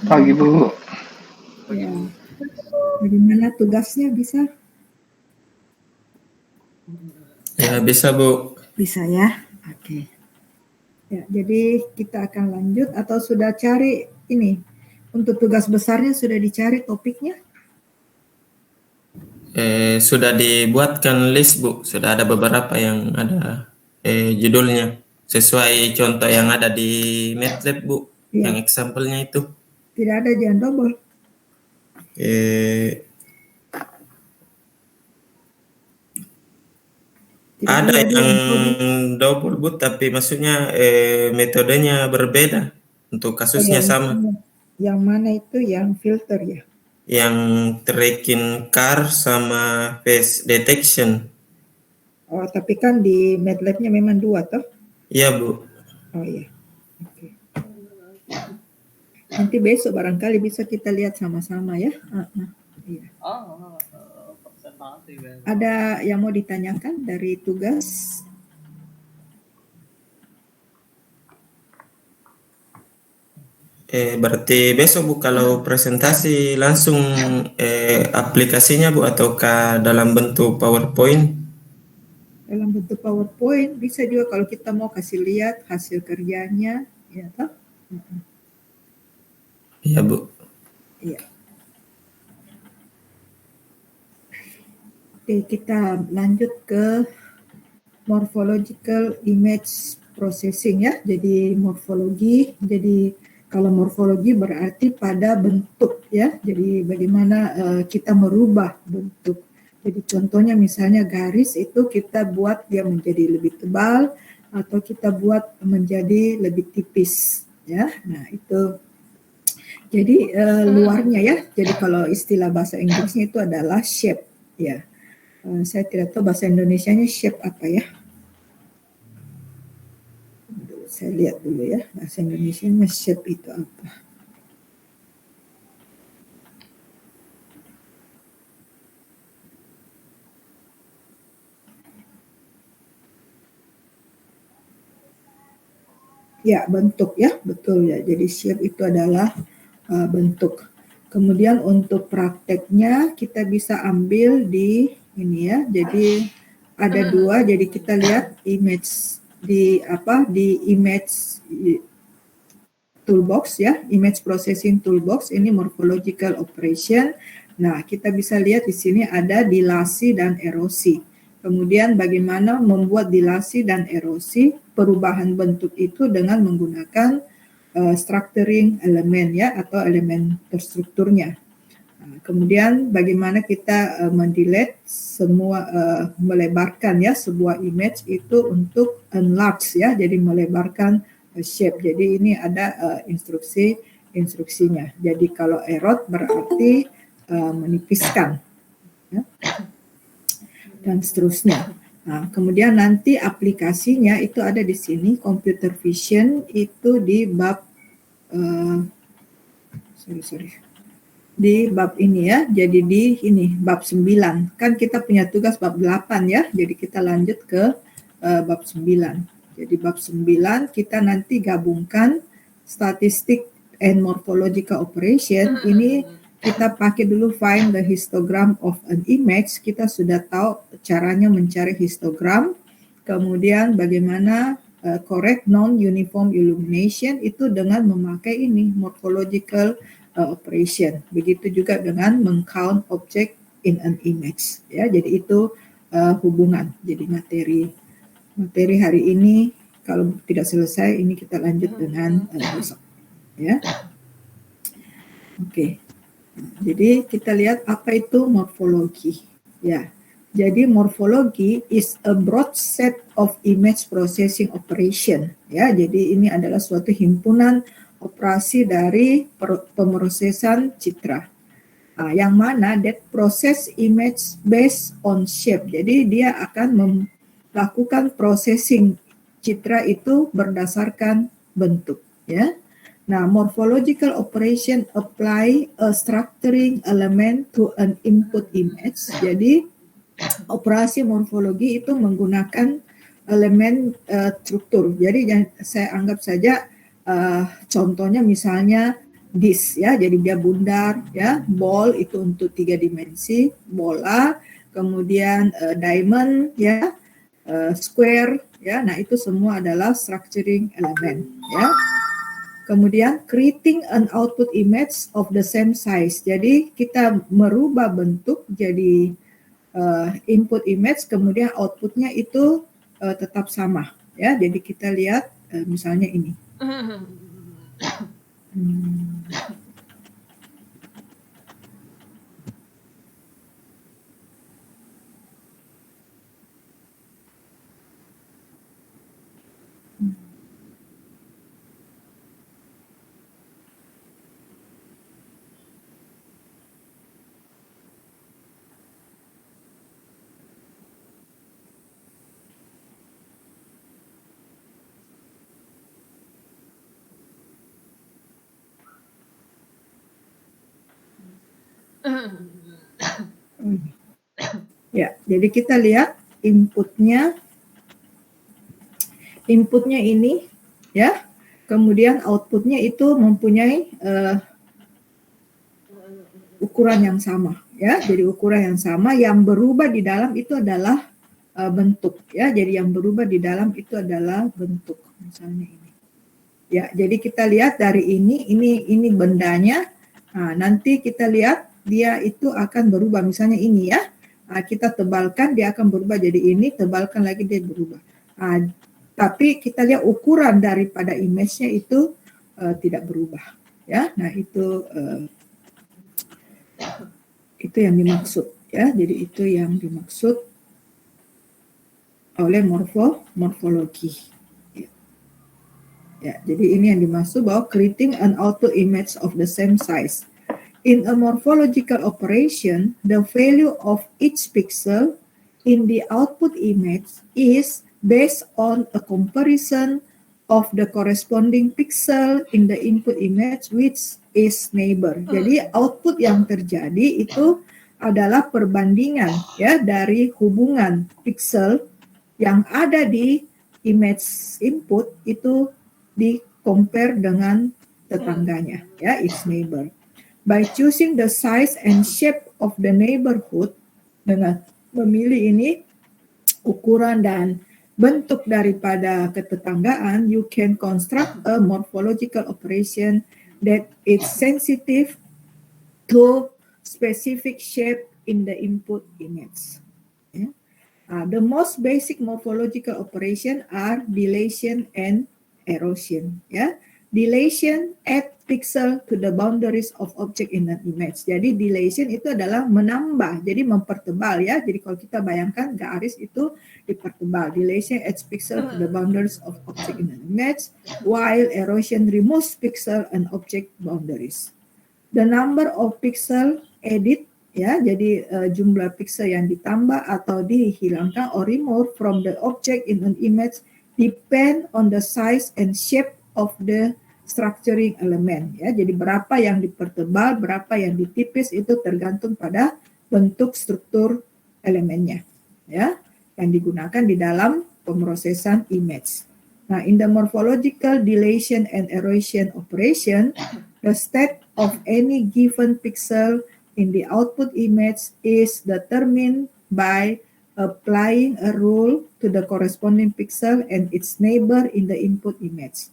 Pagi Bu. Ya, bagaimana tugasnya bisa? Ya, bisa Bu. Bisa ya? Oke. Ya, jadi kita akan lanjut atau sudah cari ini? Untuk tugas besarnya sudah dicari topiknya? Sudah dibuatkan list Bu. Sudah ada beberapa yang ada judulnya sesuai contoh yang ada di MATLAB Bu. Ya. Yang example-nya itu. Tidak ada jangan double. Ada yang double Bu, tapi maksudnya metodenya berbeda. Untuk kasusnya sama. Yang mana itu yang filter ya? Yang tracking car sama face detection. Oh, tapi kan di MATLAB-nya memang 2 toh? Iya Bu. Oh iya. Oke. Nanti besok barangkali bisa kita lihat sama-sama ya. Iya. Ada yang mau ditanyakan dari tugas? Berarti besok Bu kalau presentasi langsung aplikasinya Bu ataukah dalam bentuk PowerPoint? Dalam bentuk PowerPoint bisa juga kalau kita mau kasih lihat hasil kerjanya, ya toh? Iya Bu. Iya. Oke, kita lanjut ke morphological image processing ya. Jadi morfologi, jadi kalau morfologi berarti pada bentuk ya. Jadi bagaimana kita merubah bentuk. Jadi contohnya misalnya garis itu kita buat dia menjadi lebih tebal atau kita buat menjadi lebih tipis ya. Nah, itu jadi luarnya ya. Jadi kalau istilah bahasa Inggrisnya itu adalah shape ya. Saya tidak tahu bahasa Indonesianya shape apa ya. Saya lihat dulu ya, bahasa Indonesianya shape itu apa. Ya, bentuk ya, betul ya. Jadi shape itu adalah bentuk. Kemudian untuk prakteknya kita bisa ambil di ini ya. Jadi ada 2, jadi kita lihat image di image toolbox ya, image processing toolbox ini morphological operation. Nah, kita bisa lihat di sini ada dilasi dan erosi. Kemudian bagaimana membuat dilasi dan erosi perubahan bentuk itu dengan menggunakan structuring elemen ya atau elemen terstrukturnya. Kemudian bagaimana kita mendelete semua melebarkan ya sebuah image itu untuk enlarge ya, jadi melebarkan shape. Jadi ini ada instruksinya. Jadi kalau erode berarti menipiskan ya. Dan seterusnya. Nah, kemudian nanti aplikasinya itu ada di sini, computer vision itu di bab di bab ini ya. Jadi di ini bab 9. Kan kita punya tugas bab 8 ya. Jadi kita lanjut ke bab 9. Jadi bab 9 kita nanti gabungkan statistik and morphological operation. Ini kita pakai dulu find the histogram of an image. Kita sudah tahu caranya mencari histogram. Kemudian bagaimana correct non-uniform illumination itu dengan memakai ini morphological operation. Begitu juga dengan meng-count object in an image. Ya, jadi itu hubungan. Jadi materi hari ini kalau tidak selesai ini kita lanjut dengan besok. Ya. Oke. Jadi kita lihat apa itu morfologi. Ya. Jadi morfologi is a broad set of image processing operation. Ya, jadi ini adalah suatu himpunan operasi dari pemrosesan citra. Yang mana that process image based on shape. Jadi dia akan melakukan processing citra itu berdasarkan bentuk. Ya. Nah, morphological operation apply a structuring element to an input image. Jadi operasi morfologi itu menggunakan elemen struktur. Jadi saya anggap saja contohnya misalnya disk ya, jadi dia bundar ya. Ball itu untuk 3 dimensi, bola, kemudian diamond ya, square ya. Nah, itu semua adalah structuring element ya. Kemudian creating an output image of the same size. Jadi kita merubah bentuk jadi input image, kemudian outputnya itu tetap sama ya. Jadi kita lihat misalnya ini. Ya, jadi kita lihat inputnya ini ya, kemudian outputnya itu mempunyai ukuran yang sama ya. Jadi ukuran yang sama, yang berubah di dalam itu adalah bentuk ya. Jadi yang berubah di dalam itu adalah bentuk, misalnya ini ya. Jadi kita lihat dari ini bendanya. Nah, nanti kita lihat dia itu akan berubah, misalnya ini ya. Nah, kita tebalkan dia akan berubah jadi ini, tebalkan lagi dia berubah. Nah, tapi kita lihat ukuran daripada image-nya itu tidak berubah ya. Nah, itu yang dimaksud ya. Jadi itu yang dimaksud oleh morfologi ya. Jadi ini yang dimaksud bahwa creating an output image of the same size. In a morphological operation, the value of each pixel in the output image is based on a comparison of the corresponding pixel in the input image which is neighbor. Jadi output yang terjadi itu adalah perbandingan ya dari hubungan pixel yang ada di image input itu di compare dengan tetangganya ya, its neighbor. By choosing the size and shape of the neighborhood, dengan memilih ini ukuran dan bentuk daripada ketetanggaan, you can construct a morphological operation that is sensitive to specific shape in the input image. Yeah. The most basic morphological operation are dilation and erosion. Ya. Dilation add pixel to the boundaries of object in an image. Jadi dilation itu adalah menambah, jadi mempertebal ya. Jadi kalau kita bayangkan garis itu dipertebal. Dilation adds pixel to the boundaries of object in an image, while erosion removes pixel and object boundaries. The number of pixel edit ya, jadi jumlah pixel yang ditambah atau dihilangkan or remove from the object in an image depend on the size and shape of the structuring element ya. Jadi berapa yang dipertebal, berapa yang ditipis itu tergantung pada bentuk struktur elemennya ya, yang digunakan di dalam pemrosesan image. Nah, in the morphological dilation and erosion operation, the state of any given pixel in the output image is determined by applying a rule to the corresponding pixel and its neighbor in the input image.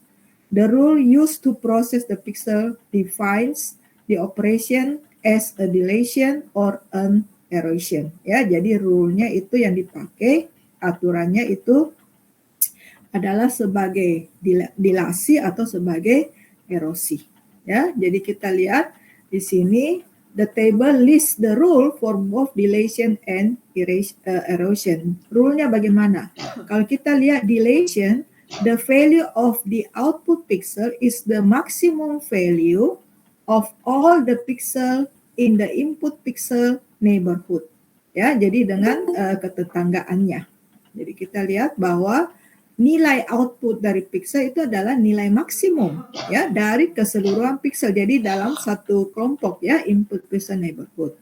The rule used to process the pixel defines the operation as a dilation or an erosion. Ya, jadi rule-nya itu yang dipakai, aturannya itu adalah sebagai dilasi atau sebagai erosi. Ya, jadi kita lihat di sini the table lists the rule for both dilation and erosion. Rule-nya bagaimana? Kalau kita lihat dilation, the value of the output pixel is the maximum value of all the pixel in the input pixel neighborhood. Ya, jadi dengan ketetanggaannya. Jadi kita lihat bahwa nilai output dari pixel itu adalah nilai maksimum ya dari keseluruhan pixel. Jadi dalam satu kelompok ya, input pixel neighborhood.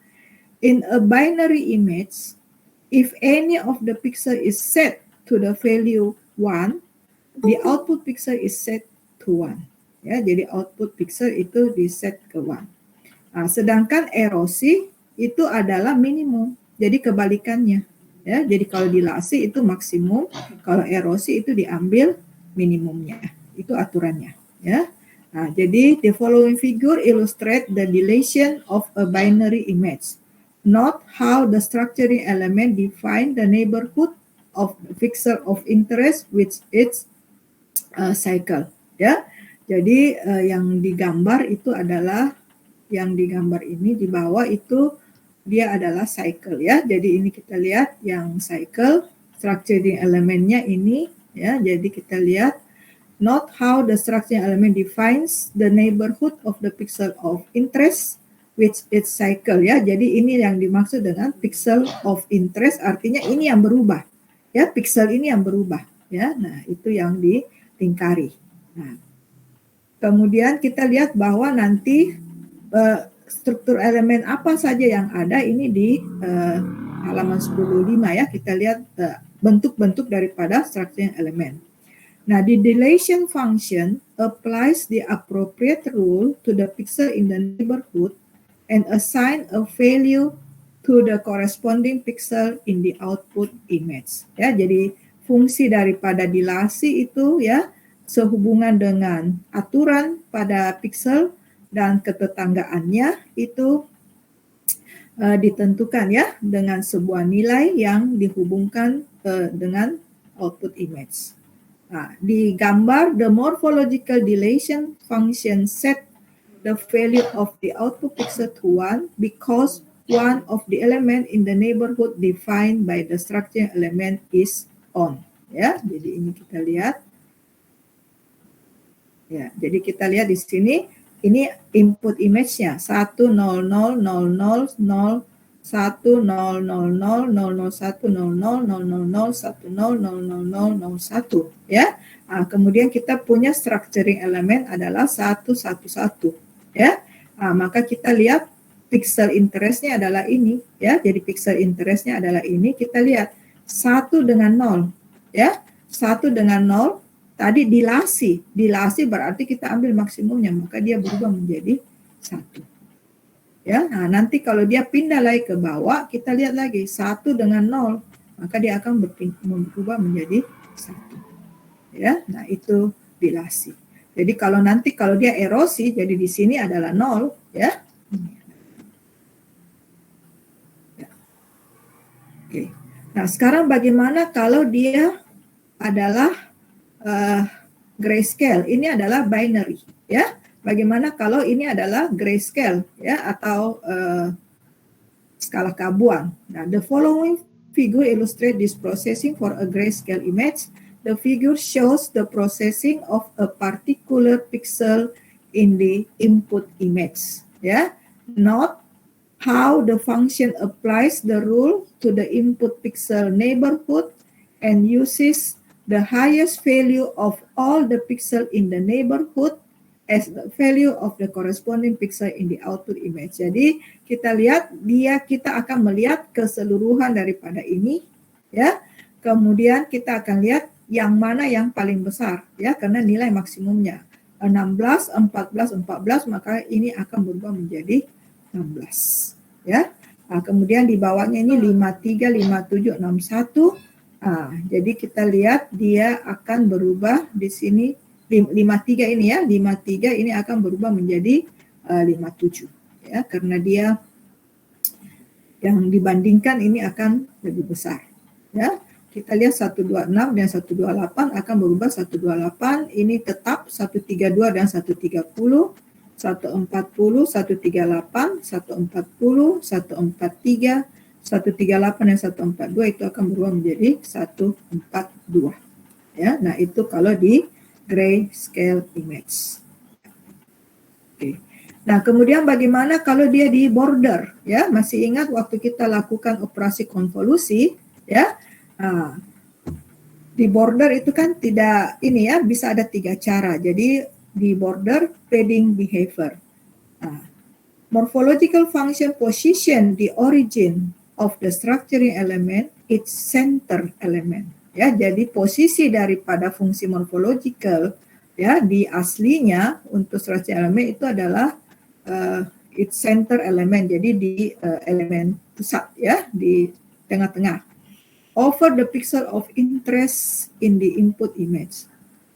In a binary image, if any of the pixel is set to the value 1, the output pixel is set to 1. Ya, jadi output pixel itu di set ke 1. Nah, sedangkan erosi itu adalah minimum. Jadi kebalikannya. Ya, jadi kalau dilasi itu maksimum, kalau erosi itu diambil minimumnya. Itu aturannya, ya. Nah, jadi the following figure illustrate the dilation of a binary image. Note how the structuring element define the neighborhood of the pixel of interest with its cycle, ya. Jadi yang digambar itu adalah yang digambar ini di bawah itu dia adalah cycle, ya. Jadi ini kita lihat yang cycle, structuring elemennya ini, ya. Jadi kita lihat note how the structuring element defines the neighborhood of the pixel of interest with its cycle, ya. Jadi ini yang dimaksud dengan pixel of interest, artinya ini yang berubah, ya. Pixel ini yang berubah, ya. Nah, itu yang dilingkari. Nah, kemudian kita lihat bahwa nanti struktur elemen apa saja yang ada ini di halaman 10.5, ya. Kita lihat bentuk-bentuk daripada structuring elemen. Nah, the dilation function applies the appropriate rule to the pixel in the neighborhood and assign a value to the corresponding pixel in the output image. Ya, jadi fungsi daripada dilasi itu, ya, sehubungan dengan aturan pada pixel dan ketetanggaannya itu ditentukan, ya, dengan sebuah nilai yang dihubungkan dengan output image. Nah, di gambar the morphological dilation function set the value of the output pixel to 1 because one of the element in the neighborhood defined by the structure element is on. Ya, jadi ini kita lihat. Ya, jadi kita lihat di sini, ini input image-nya 10000010000010001000001, ya. Nah, kemudian kita punya structuring elemen adalah 111, ya. Nah, maka kita lihat pixel interest-nya adalah ini, ya. Jadi pixel interest-nya adalah ini, kita lihat 1 dengan 0, ya. 1 dengan 0 tadi dilasi berarti kita ambil maksimumnya, maka dia berubah menjadi 1. Ya, nah nanti kalau dia pindah lagi ke bawah, kita lihat lagi 1 dengan 0, maka dia akan berubah menjadi 1. Ya, nah itu dilasi. Jadi kalau dia erosi, jadi di sini adalah 0, ya. Oke. Nah, sekarang bagaimana kalau dia adalah grayscale? Ini adalah binary, ya. Bagaimana kalau ini adalah grayscale, ya, atau skala Kabuang? Nah, the following figure illustrate this processing for a grayscale image. The figure shows the processing of a particular pixel in the input image, ya. Note how the function applies the rule to the input pixel neighborhood and uses the highest value of all the pixel in the neighborhood as the value of the corresponding pixel in the output image. Jadi kita lihat kita akan melihat keseluruhan daripada ini, ya. Kemudian kita akan lihat yang mana yang paling besar, ya, karena nilai maksimumnya 16, 14, maka ini akan berubah menjadi 16, ya. Nah, kemudian di bawahnya ini 53, 57, 61. Nah, jadi kita lihat dia akan berubah di sini 53 ini, ya, 53 ini akan berubah menjadi 57, ya, karena dia yang dibandingkan ini akan lebih besar, ya. Kita lihat 126 dan 128 akan berubah 128 ini tetap 132 dan 130, 140, 138, 140, 143, 138 dan 142 itu akan berubah menjadi 142. Ya, nah itu kalau di grayscale image. Oke. Nah, kemudian bagaimana kalau dia di border? Ya, masih ingat waktu kita lakukan operasi konvolusi, ya. Nah, di border itu kan tidak ini ya, bisa ada 3 cara. Jadi di border padding behavior. Nah, morphological function position the origin of the structuring element its center element. Ya, jadi posisi daripada fungsi morphological Ya, di aslinya untuk structure element itu adalah its center element, jadi di elemen pusat ya, di tengah-tengah. Over the pixel of interest in the input image.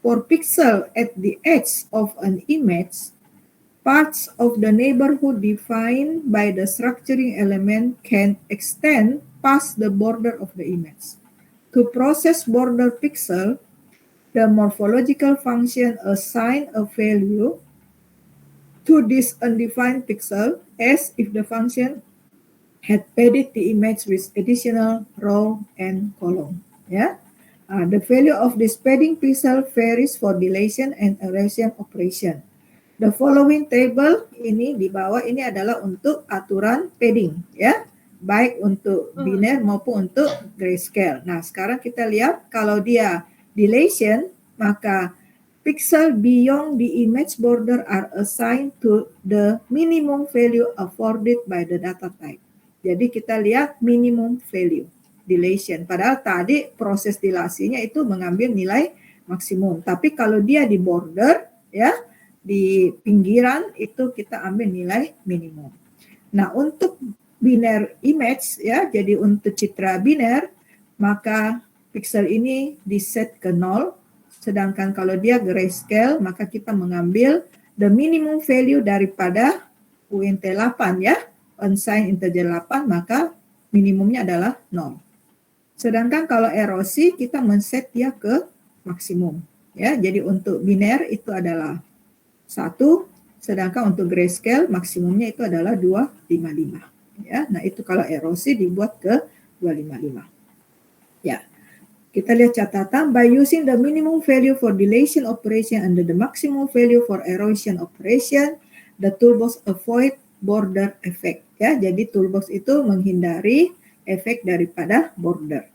For pixel at the edge of an image, parts of the neighborhood defined by the structuring element can extend past the border of the image. To process border pixel, the morphological function assign a value to this undefined pixel as if the function had padded the image with additional row and column. Ya, the value of this padding pixel varies for dilation and erosion operation. The following table ini di bawah ini adalah untuk aturan padding, ya, baik untuk biner maupun untuk grayscale. Nah, sekarang kita lihat kalau dia dilation, maka pixel beyond the image border are assigned to the minimum value afforded by the data type. Jadi kita lihat minimum value dilation. Padahal tadi proses dilasinya itu mengambil nilai maksimum. Tapi kalau dia di border, ya, di pinggiran itu kita ambil nilai minimum. Nah, untuk biner image, ya, jadi untuk citra biner, maka pixel ini diset ke 0. Sedangkan kalau dia grayscale, maka kita mengambil the minimum value daripada UNT 8 ya, unsigned integer 8, maka minimumnya adalah 0. Sedangkan kalau erosi, kita men-set dia ke maksimum. Ya, jadi untuk biner itu adalah 1, sedangkan untuk grayscale maksimumnya itu adalah 255. Ya, nah itu kalau erosi dibuat ke 255. Ya. Kita lihat catatan, by using the minimum value for dilation operation and the maximum value for erosion operation, the toolbox avoid border effect. Ya, jadi toolbox itu menghindari efek daripada border.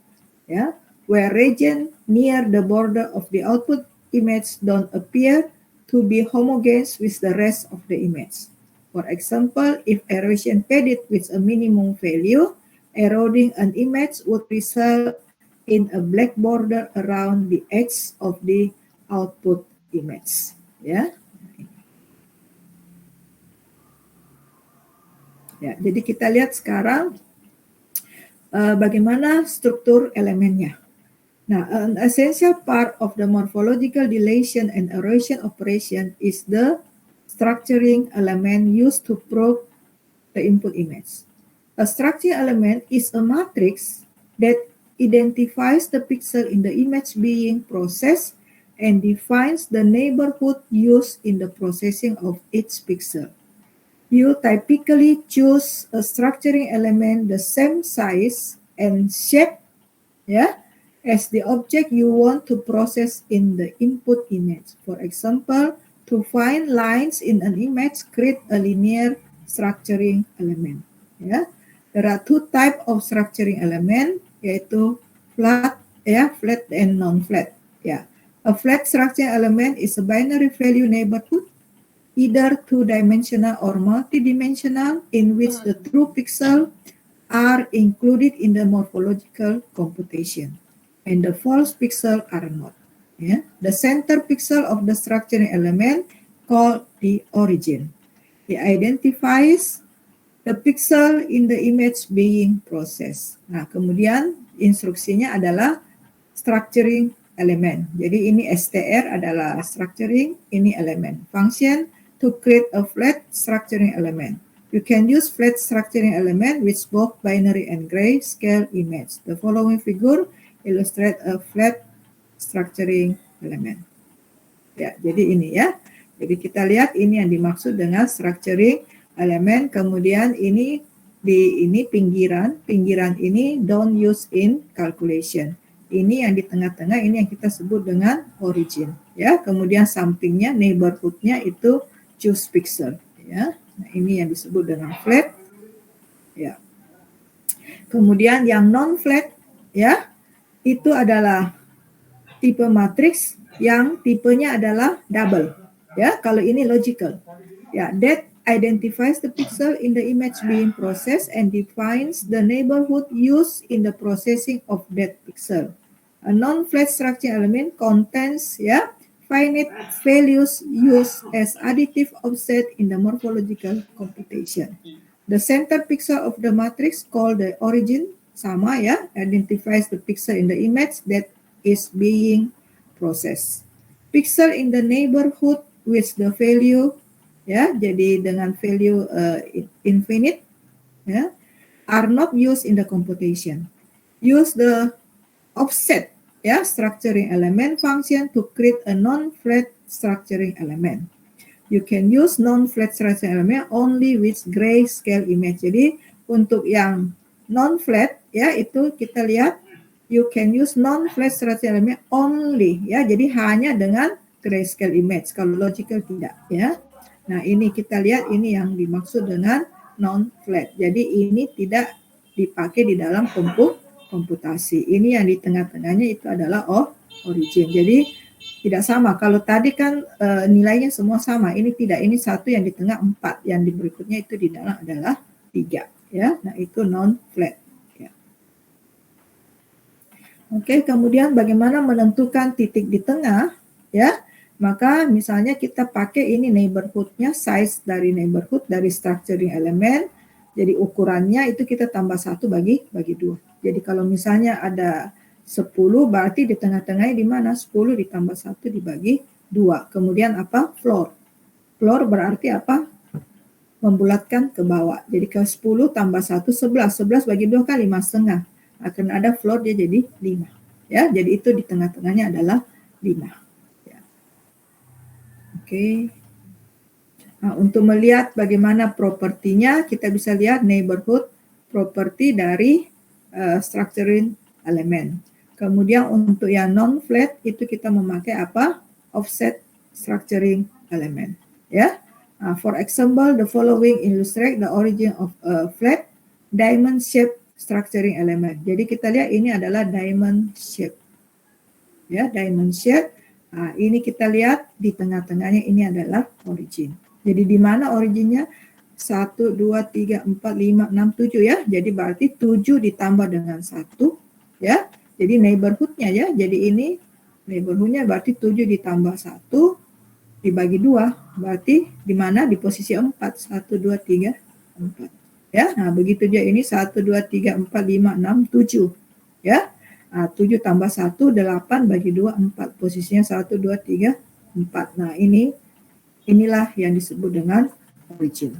Ya, where region near the border of the output image don't appear to be homogeneous with the rest of the image. For example, if erosion padded with a minimum value, eroding an image would result in a black border around the edge of the output image. Ya. Ya, jadi kita lihat sekarang bagaimana struktur elemennya. Nah, an essential part of the morphological dilation and erosion operation is the structuring element used to probe the input image. A structuring element is a matrix that identifies the pixel in the image being processed and defines the neighborhood used in the processing of each pixel. You typically choose a structuring element the same size and shape, ya, as the object you want to process in the input image. For example, to find lines in an image, create a linear structuring element. Ya, there are two types of structuring element, yaitu flat, ya, flat and non-flat. Ya, a flat structuring element is a binary value neighborhood, either two-dimensional or multidimensional, in which the true pixel are included in the morphological computation, and the false pixel are not. Yeah. The center pixel of the structuring element called the origin. It identifies the pixel in the image being processed. Nah, kemudian instruksinya adalah structuring element. Jadi ini STR adalah structuring, ini element. Function to create a flat structuring element. You can use flat structuring element with both binary and grayscale image. The following figure illustrate a flat structuring element. Ya, jadi ini ya. Jadi kita lihat ini yang dimaksud dengan structuring elemen. Kemudian ini pinggiran ini don't use in calculation. Ini yang di tengah-tengah ini yang kita sebut dengan origin. Ya, kemudian sampingnya neighborhoodnya itu choose pixel. Ya, nah, ini yang disebut dengan flat. Ya. Kemudian yang non flat, ya, itu adalah tipe matriks yang tipenya adalah double. Ya, kalau ini logical. Ya, that identifies the pixel in the image being processed and defines the neighborhood used in the processing of that pixel. A non-flat structure element contains, ya, finite values used as additive offset in the morphological computation. The center pixel of the matrix called the origin, sama ya, identifies the pixel in the image that is being processed. Pixel in the neighborhood with the value, ya, jadi dengan value infinite, ya, are not used in the computation. Use the offset, ya, structuring element function to create a non-flat structuring element. You can use non-flat structuring element only with grayscale image. Jadi untuk yang non-flat, ya, itu kita lihat you can use non-flat structuring element only, ya. Jadi hanya dengan grayscale image. Kalau logical tidak, ya. Nah, ini kita lihat ini yang dimaksud dengan non-flat. Jadi ini tidak dipakai di dalam komputasi. Ini yang di tengah-tengahnya itu adalah origin. Jadi tidak sama. Kalau tadi kan nilainya semua sama. Ini tidak. Ini satu, yang di tengah 4. Yang di berikutnya itu di dalam adalah 3. Ya. Nah, itu non-flat. Ya. Oke, kemudian bagaimana menentukan titik di tengah? Ya. Maka misalnya kita pakai ini neighborhood-nya, size dari neighborhood, dari structuring element. Jadi ukurannya itu kita tambah 1 bagi 2. Jadi kalau misalnya ada 10, berarti di tengah-tengahnya di mana? 10 ditambah 1 dibagi 2. Kemudian apa? Floor. Floor berarti apa? Membulatkan ke bawah. Jadi kalau 10 tambah 1, 11. 11 bagi 2 kan 5,5. Akan ada floor, dia jadi 5. Ya, jadi itu di tengah-tengahnya adalah 5. Ya. Oke. Nah, untuk melihat bagaimana propertinya, kita bisa lihat neighborhood property dari structuring element. Kemudian untuk yang non-flat itu kita memakai apa? Offset structuring element. Ya. For example, the following illustrate the origin of a flat diamond shape structuring element. Jadi kita lihat ini adalah diamond shape. Ya, diamond shape. Nah, ini kita lihat di tengah-tengahnya ini adalah origin. Jadi di mana originnya? 1, 2, 3, 4, 5, 6, 7 ya. Jadi berarti 7 ditambah dengan 1 ya. Jadi neighborhood-nya ya. Jadi ini neighborhood-nya berarti 7 ditambah 1 dibagi 2. Berarti di mana? Di posisi 4. 1, 2, 3, 4. Ya. Nah, begitu juga ini 1, 2, 3, 4, 5, 6, 7. Ya. Nah, 7 tambah 1, 8 bagi 2, 4. Posisinya 1, 2, 3, 4. Nah, inilah yang disebut dengan origin.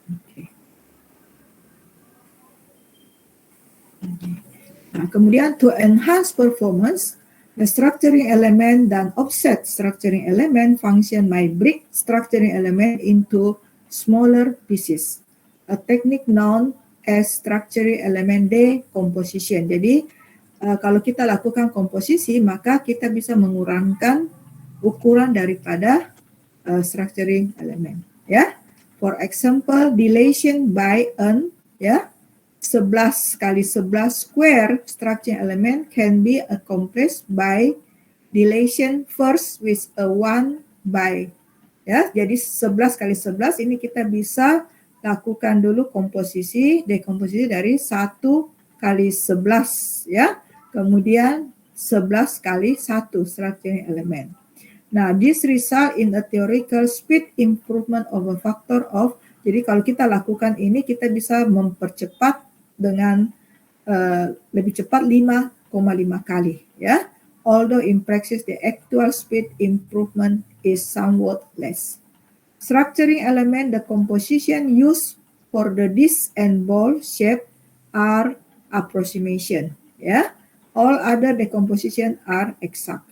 Okay. Nah, kemudian to enhance performance, the structuring element dan offset structuring element function may break structuring element into smaller pieces. A technique known as structuring element decomposition. Jadi kalau kita lakukan komposisi, maka kita bisa mengurangkan ukuran daripada structuring element. Ya. For example, dilation by an, ya, 11 kali 11 square structuring element can be accomplished by dilation first with a 1 by. Ya, jadi 11 kali 11 ini kita bisa lakukan dulu dekomposisi dari 1 kali 11 ya. Kemudian 11 kali 1 structuring element. Nah, this result in a theoretical speed improvement of a factor of. Jadi kalau kita lakukan ini, kita bisa mempercepat dengan lebih cepat 5,5 kali. Ya, although in practice the actual speed improvement is somewhat less. Structuring element, the composition used for the disc and ball shape are approximation. Ya, all other decomposition are exact.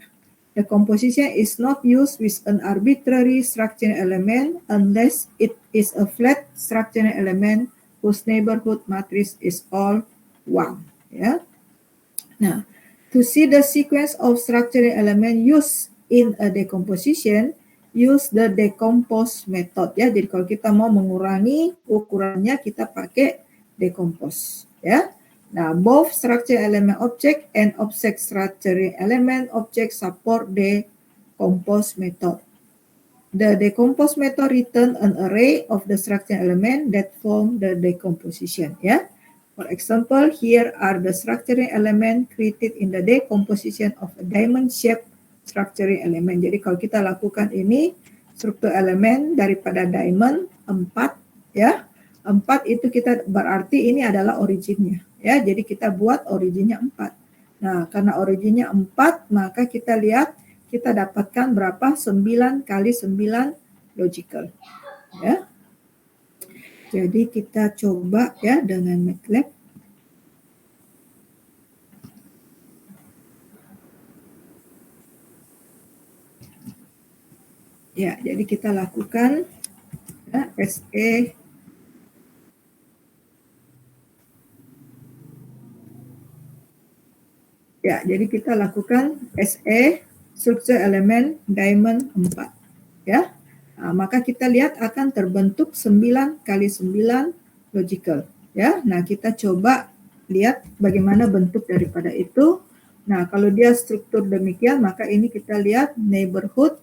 The composition is not used with an arbitrary structuring element unless it is a flat structuring element whose neighborhood matrix is all 1. Yeah. Now, to see the sequence of structuring element used in a decomposition, use the decompose method. Ya, jadi kalau kita mau mengurangi ukurannya, kita pakai decompose. Ya. Nah, both structure element object and object structuring element object support the decompose method. The decompose method return an array of the structure element that form the decomposition. Ya, for example, here are the structuring element created in the decomposition of a diamond-shaped structuring elemen. Jadi kalau kita lakukan ini, struktur elemen daripada diamond 4 ya. 4 itu kita berarti ini adalah originnya ya. Jadi kita buat originnya 4. Nah, karena originnya 4, maka kita lihat kita dapatkan berapa? 9 kali 9 logical ya. Jadi kita coba ya dengan MATLAB. Ya, jadi kita lakukan ya, SE ya, jadi kita lakukan SE struktur elemen diamond 4 ya. Nah, maka kita lihat akan terbentuk 9 kali 9 logical ya. Nah, kita coba lihat bagaimana bentuk daripada itu. Nah, kalau dia struktur demikian, maka ini kita lihat neighborhood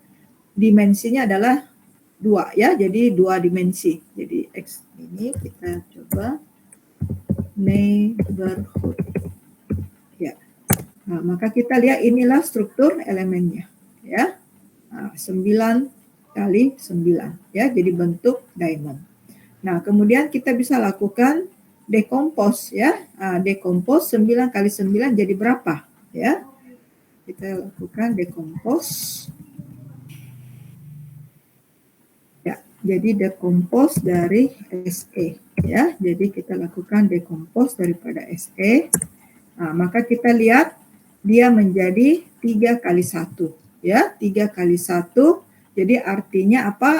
dimensinya adalah 2 ya, jadi 2 dimensi. Jadi X ini kita coba neighborhood ya. Nah, maka kita lihat inilah struktur elemennya ya. Nah, 9 kali 9 ya, jadi bentuk diamond. Nah, kemudian kita bisa lakukan decompose ya. Nah, decompose 9 kali 9 jadi berapa ya? Kita lakukan decompose. Jadi decompose dari SE ya. Jadi kita lakukan decompose daripada SE. Nah, maka kita lihat dia menjadi 3 kali 1 ya. 3 kali 1. Jadi artinya apa?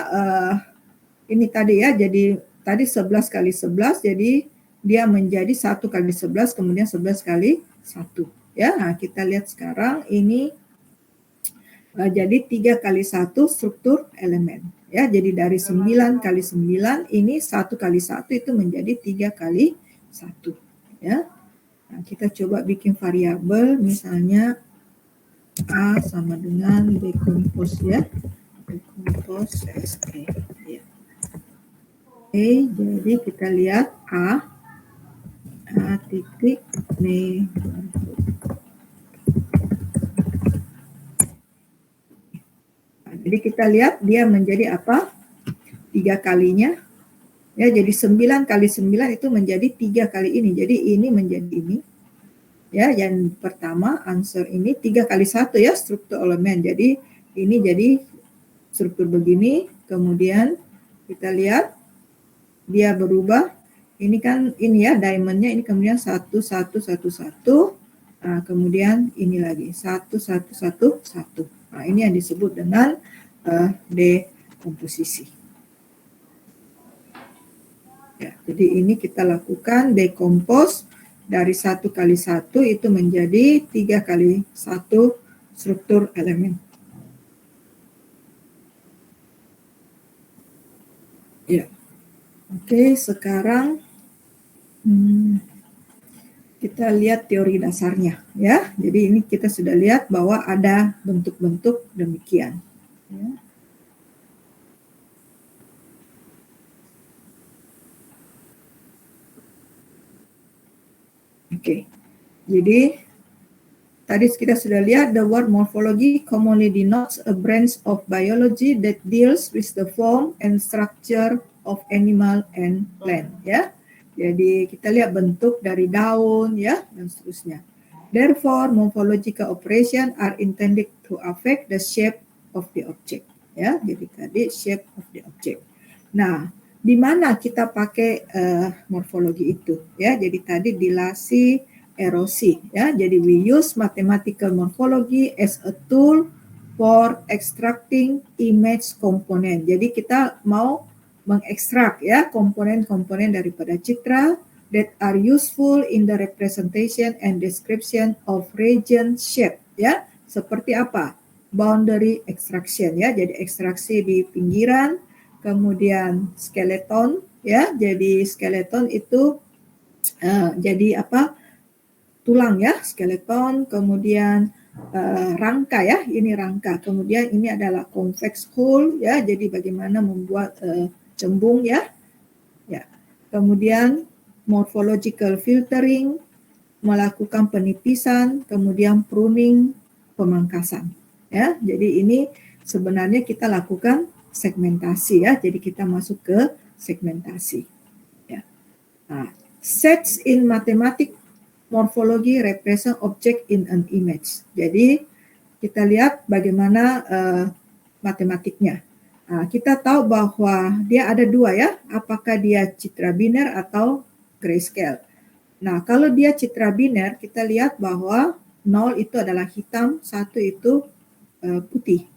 Ini tadi ya. Jadi tadi 11 kali 11, jadi dia menjadi 1 kali 11, kemudian 11 kali 1 ya. Nah, kita lihat sekarang ini jadi 3 kali 1 struktur elemen. Ya, jadi dari 9 kali 9 ini 1 kali 1 itu menjadi 3 kali 1 ya. Nah, kita coba bikin variabel misalnya A sama dengan decompose ya. Decompose SE ya. Oke, jadi kita lihat A titik neighborhood. Jadi kita lihat dia menjadi apa? 3 kalinya. Ya, jadi 9 kali 9 itu menjadi 3 kali ini. Jadi ini menjadi ini. Ya, yang pertama answer ini 3 kali 1 ya, struktur elemen. Jadi ini jadi struktur begini. Kemudian kita lihat dia berubah. Ini kan ini ya diamondnya, ini kemudian 1 1 1 1. Nah, kemudian ini lagi 1 1 1 1. Nah, ini yang disebut dengan dekomposisi. Ya, jadi ini kita lakukan decompose dari 1 kali 1 itu menjadi 3 kali 1 struktur elemen. Ya, oke, sekarang kita lihat teori dasarnya ya. Jadi ini kita sudah lihat bahwa ada bentuk-bentuk demikian. Ya. Oke, jadi tadi kita sudah lihat the word morphology commonly denotes a branch of biology that deals with the form and structure of animal and plant ya. Jadi kita lihat bentuk dari daun ya dan seterusnya. Therefore, morphological operation are intended to affect the shape of the object ya. Jadi tadi shape of the object. Nah, di mana kita pakai morfologi itu ya. Jadi tadi dilasi erosi ya. Jadi we use mathematical morphology as a tool for extracting image component. Jadi kita mau mengekstrak ya komponen-komponen daripada citra that are useful in the representation and description of region shape ya. Seperti apa? Boundary extraction ya. Jadi ekstraksi di pinggiran, kemudian skeleton ya. Jadi skeleton itu jadi apa? Tulang ya, skeleton, kemudian rangka ya, ini rangka. Kemudian ini adalah convex hull ya. Jadi bagaimana membuat cembung ya. Ya. Kemudian morphological filtering, melakukan penipisan, kemudian pruning, pemangkasan. ya. Jadi ini sebenarnya kita lakukan segmentasi ya. Jadi kita masuk ke segmentasi. Ya. Nah, sets in mathematics morphology represent object in an image. Jadi kita lihat bagaimana matematiknya. Nah, kita tahu bahwa dia ada dua ya, apakah dia citra biner atau grayscale. Nah, kalau dia citra biner, kita lihat bahwa 0 itu adalah hitam, 1 itu putih.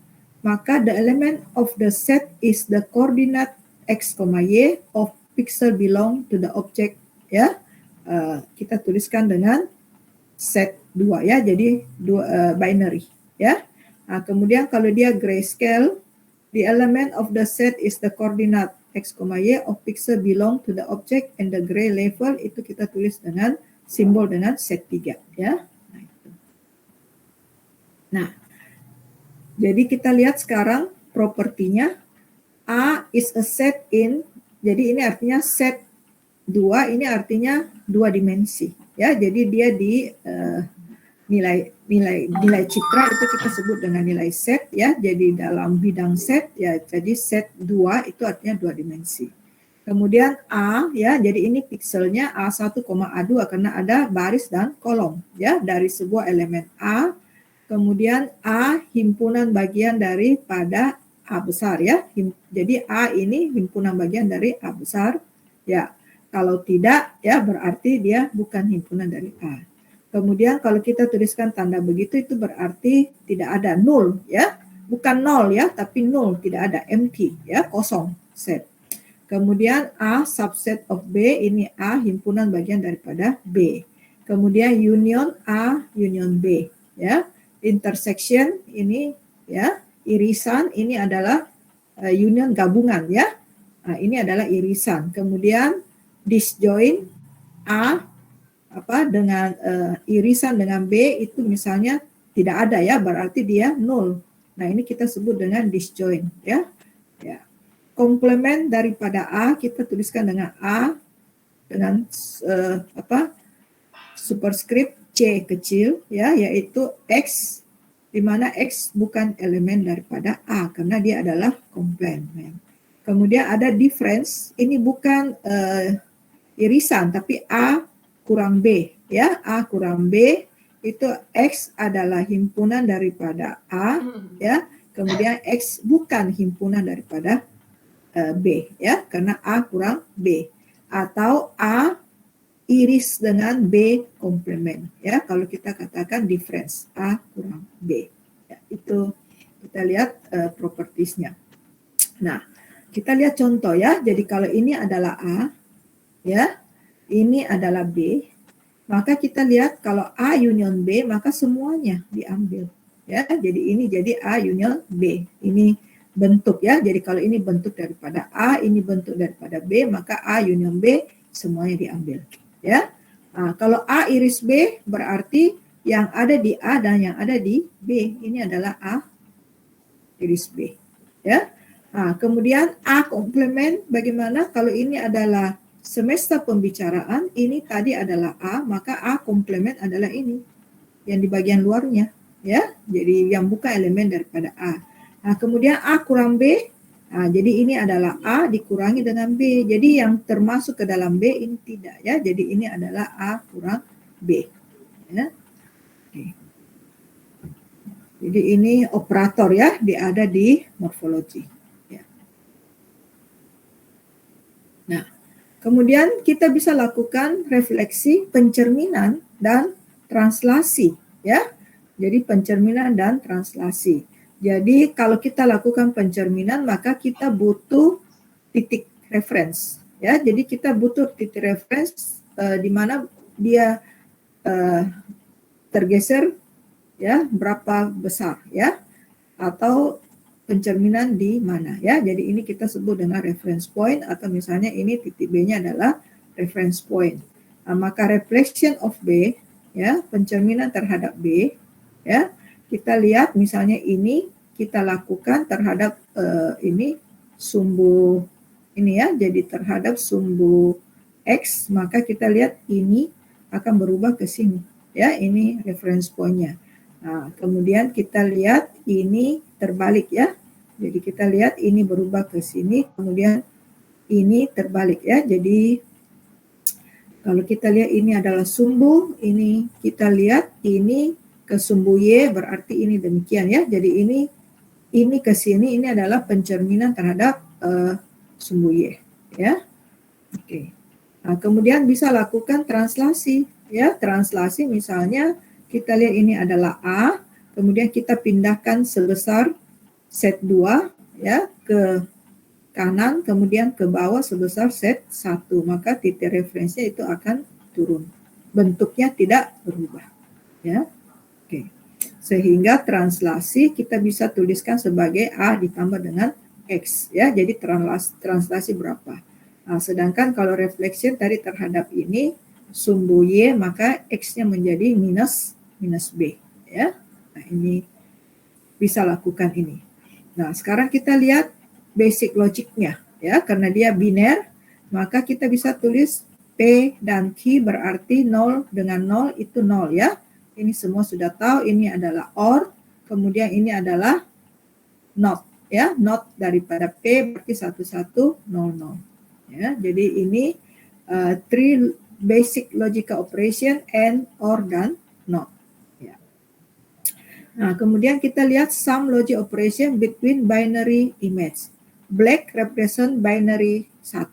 Maka the element of the set is the coordinate x, y of pixel belong to the object ya. Kita tuliskan dengan set 2 ya, jadi binary ya. Nah, kemudian kalau dia grayscale, the element of the set is the coordinate x, y of pixel belong to the object and the gray level itu kita tulis dengan simbol dengan set 3 ya. Nah, jadi kita lihat sekarang propertinya A is a set in, jadi ini artinya set 2 ini artinya 2 dimensi ya. Jadi dia di nilai citra itu kita sebut dengan nilai set ya. Jadi dalam bidang set ya, jadi set 2 itu artinya 2 dimensi. Kemudian A ya, jadi ini pixelnya A1, A2 karena ada baris dan kolom ya dari sebuah elemen A. Kemudian A himpunan bagian daripada A besar ya. Jadi A ini himpunan bagian dari A besar ya. Kalau tidak ya berarti dia bukan himpunan dari A. Kemudian kalau kita tuliskan tanda begitu itu berarti tidak ada nol ya. Bukan nol ya, tapi nol, tidak ada, empty ya, kosong set. Kemudian A subset of B, ini A himpunan bagian daripada B. Kemudian union A union B ya. Intersection ini ya, irisan ini adalah union gabungan ya. Nah, ini adalah irisan. Kemudian disjoint A dengan irisan dengan B itu misalnya tidak ada ya, berarti dia nol. Nah, ini kita sebut dengan disjoint ya. Ya. Komplement daripada A kita tuliskan dengan A dengan superscript C kecil ya, yaitu X, di mana X bukan elemen daripada A karena dia adalah komplement. Kemudian ada difference, ini bukan irisan tapi A kurang B ya. A kurang B itu X adalah himpunan daripada A ya. Kemudian X bukan himpunan daripada B ya, karena A kurang B. Atau A iris dengan B komplement ya, kalau kita katakan difference A kurang B ya, itu kita lihat propertiesnya. Nah, kita lihat contoh ya. Jadi kalau ini adalah A ya, ini adalah B, maka kita lihat kalau A union B maka semuanya diambil ya. Jadi ini jadi A union B, ini bentuk ya. Jadi kalau ini bentuk daripada A, ini bentuk daripada B, maka A union B semuanya diambil ya. Nah, kalau A iris B berarti yang ada di A dan yang ada di B ini adalah A iris B ya. Nah, kemudian A komplement bagaimana? Kalau ini adalah semesta pembicaraan, ini tadi adalah A, maka A komplement adalah ini yang di bagian luarnya ya. Jadi yang bukan elemen daripada A. Nah, kemudian A kurang B. Nah, jadi ini adalah A dikurangi dengan B. Jadi yang termasuk ke dalam B ini tidak ya. Jadi ini adalah A kurang B ya. Oke. Jadi ini operator ya, dia ada di morfologi ya. Nah, kemudian kita bisa lakukan refleksi, pencerminan, dan translasi ya. Jadi pencerminan dan translasi. Jadi kalau kita lakukan pencerminan maka kita butuh titik reference ya. Jadi kita butuh titik reference di mana dia tergeser ya, berapa besar ya, atau pencerminan di mana ya. Jadi ini kita sebut dengan reference point, atau misalnya ini titik B-nya adalah reference point. Nah, maka reflection of B ya, pencerminan terhadap B ya. Kita lihat misalnya ini kita lakukan terhadap ini sumbu ini ya. Jadi terhadap sumbu X, maka kita lihat ini akan berubah ke sini ya. Ini reference point-nya. Nah, kemudian kita lihat ini terbalik ya. Jadi kita lihat ini berubah ke sini, kemudian ini terbalik ya. Jadi kalau kita lihat ini adalah sumbu, ini kita lihat ini ke sumbu Y, berarti ini demikian ya. Jadi ini ke sini, ini adalah pencerminan terhadap sumbu Y ya. Oke. Nah, kemudian bisa lakukan translasi ya. Translasi misalnya kita lihat ini adalah A, kemudian kita pindahkan sebesar set 2 ya ke kanan, kemudian ke bawah sebesar set 1, maka titik referensinya itu akan turun. Bentuknya tidak berubah. Ya. Oke. Sehingga translasi kita bisa tuliskan sebagai A ditambah dengan X ya. Jadi translasi berapa? Nah, sedangkan kalau reflection tadi terhadap ini sumbu Y, maka X-nya menjadi minus B ya. Nah, ini bisa lakukan ini. Nah, sekarang kita lihat basic logiknya ya, karena dia biner, maka kita bisa tulis P dan Q berarti 0 dengan 0 itu 0 ya. Ini semua sudah tahu, ini adalah OR, kemudian ini adalah NOT ya, NOT daripada P berarti 1100 ya. Jadi ini three basic logical operation AND, OR dan NOT. Nah, kemudian kita lihat sum logic operation between binary image. Black represent binary 1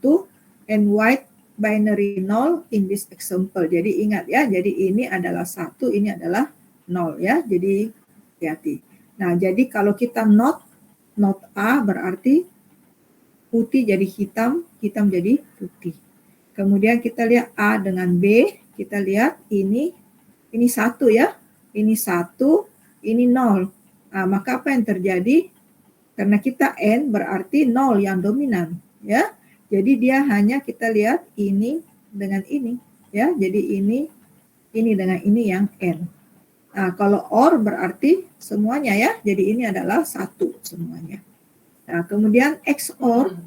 and white binary 0 in this example. Jadi ingat ya, jadi ini adalah 1, ini adalah 0 ya. Jadi hati-hati. Nah, jadi kalau kita not A berarti putih jadi hitam, hitam jadi putih. Kemudian kita lihat A dengan B, kita lihat ini 1 ya. Ini 1, ini 0. Nah, maka apa yang terjadi? Karena kita N berarti 0 yang dominan ya. Jadi dia hanya kita lihat ini dengan ini ya. Jadi ini dengan ini yang N. Nah, kalau OR berarti semuanya ya. Jadi ini adalah 1 semuanya. Nah, kemudian XOR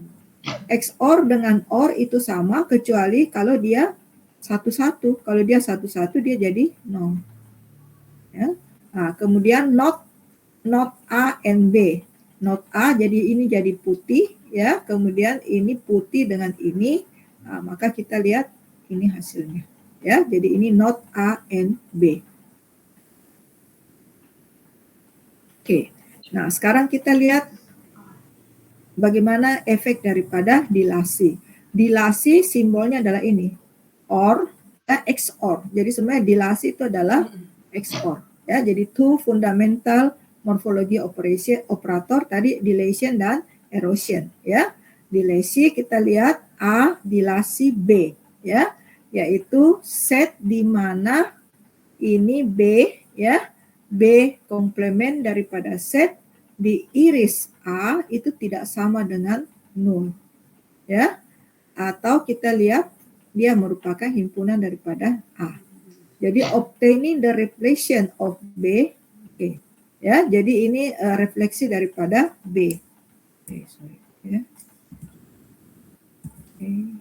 dengan OR itu sama kecuali kalau dia 1-1. Kalau dia 1-1 dia jadi 0. Ya. Nah, kemudian not A and B. Not A jadi ini jadi putih ya. Kemudian ini putih dengan ini. Nah, maka kita lihat ini hasilnya ya. Jadi ini not A and B. Oke. Nah, sekarang kita lihat bagaimana efek daripada dilasi. Dilasi simbolnya adalah ini. OR, XOR. Jadi sebenarnya dilasi itu adalah XOR. Ya, jadi two fundamental morphology operation operator tadi dilation dan erosion. Ya, dilasi kita lihat A dilasi B. Ya, yaitu set di mana ini B ya, B komplement daripada set di iris A itu tidak sama dengan 0 ya, atau kita lihat dia merupakan himpunan daripada A. Jadi obtaining the reflection of B, okay. Ya, jadi ini refleksi daripada B. Okay, sorry. Ya. Okay.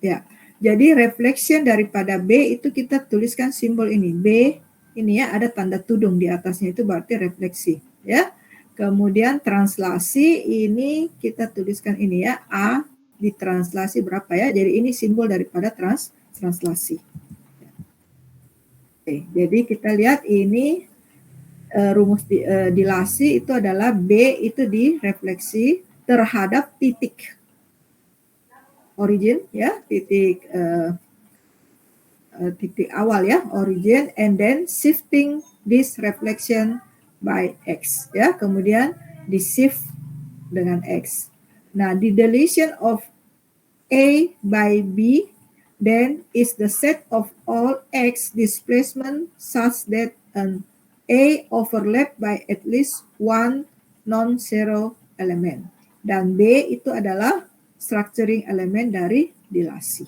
Ya, jadi reflection daripada B itu kita tuliskan simbol ini B, ini ya ada tanda tudung di atasnya itu berarti refleksi. Ya, kemudian translasi ini kita tuliskan ini ya A ditranslasi berapa ya, jadi ini simbol daripada translasi. Oke, jadi kita lihat ini rumus dilasi itu adalah B itu direfleksi terhadap titik origin ya, titik awal ya, origin, and then shifting this reflection by X ya, kemudian di shift dengan X. Nah, the deletion of A by B then is the set of all X displacement such that an A overlap by at least one non-zero element. Dan B itu adalah structuring element dari dilasi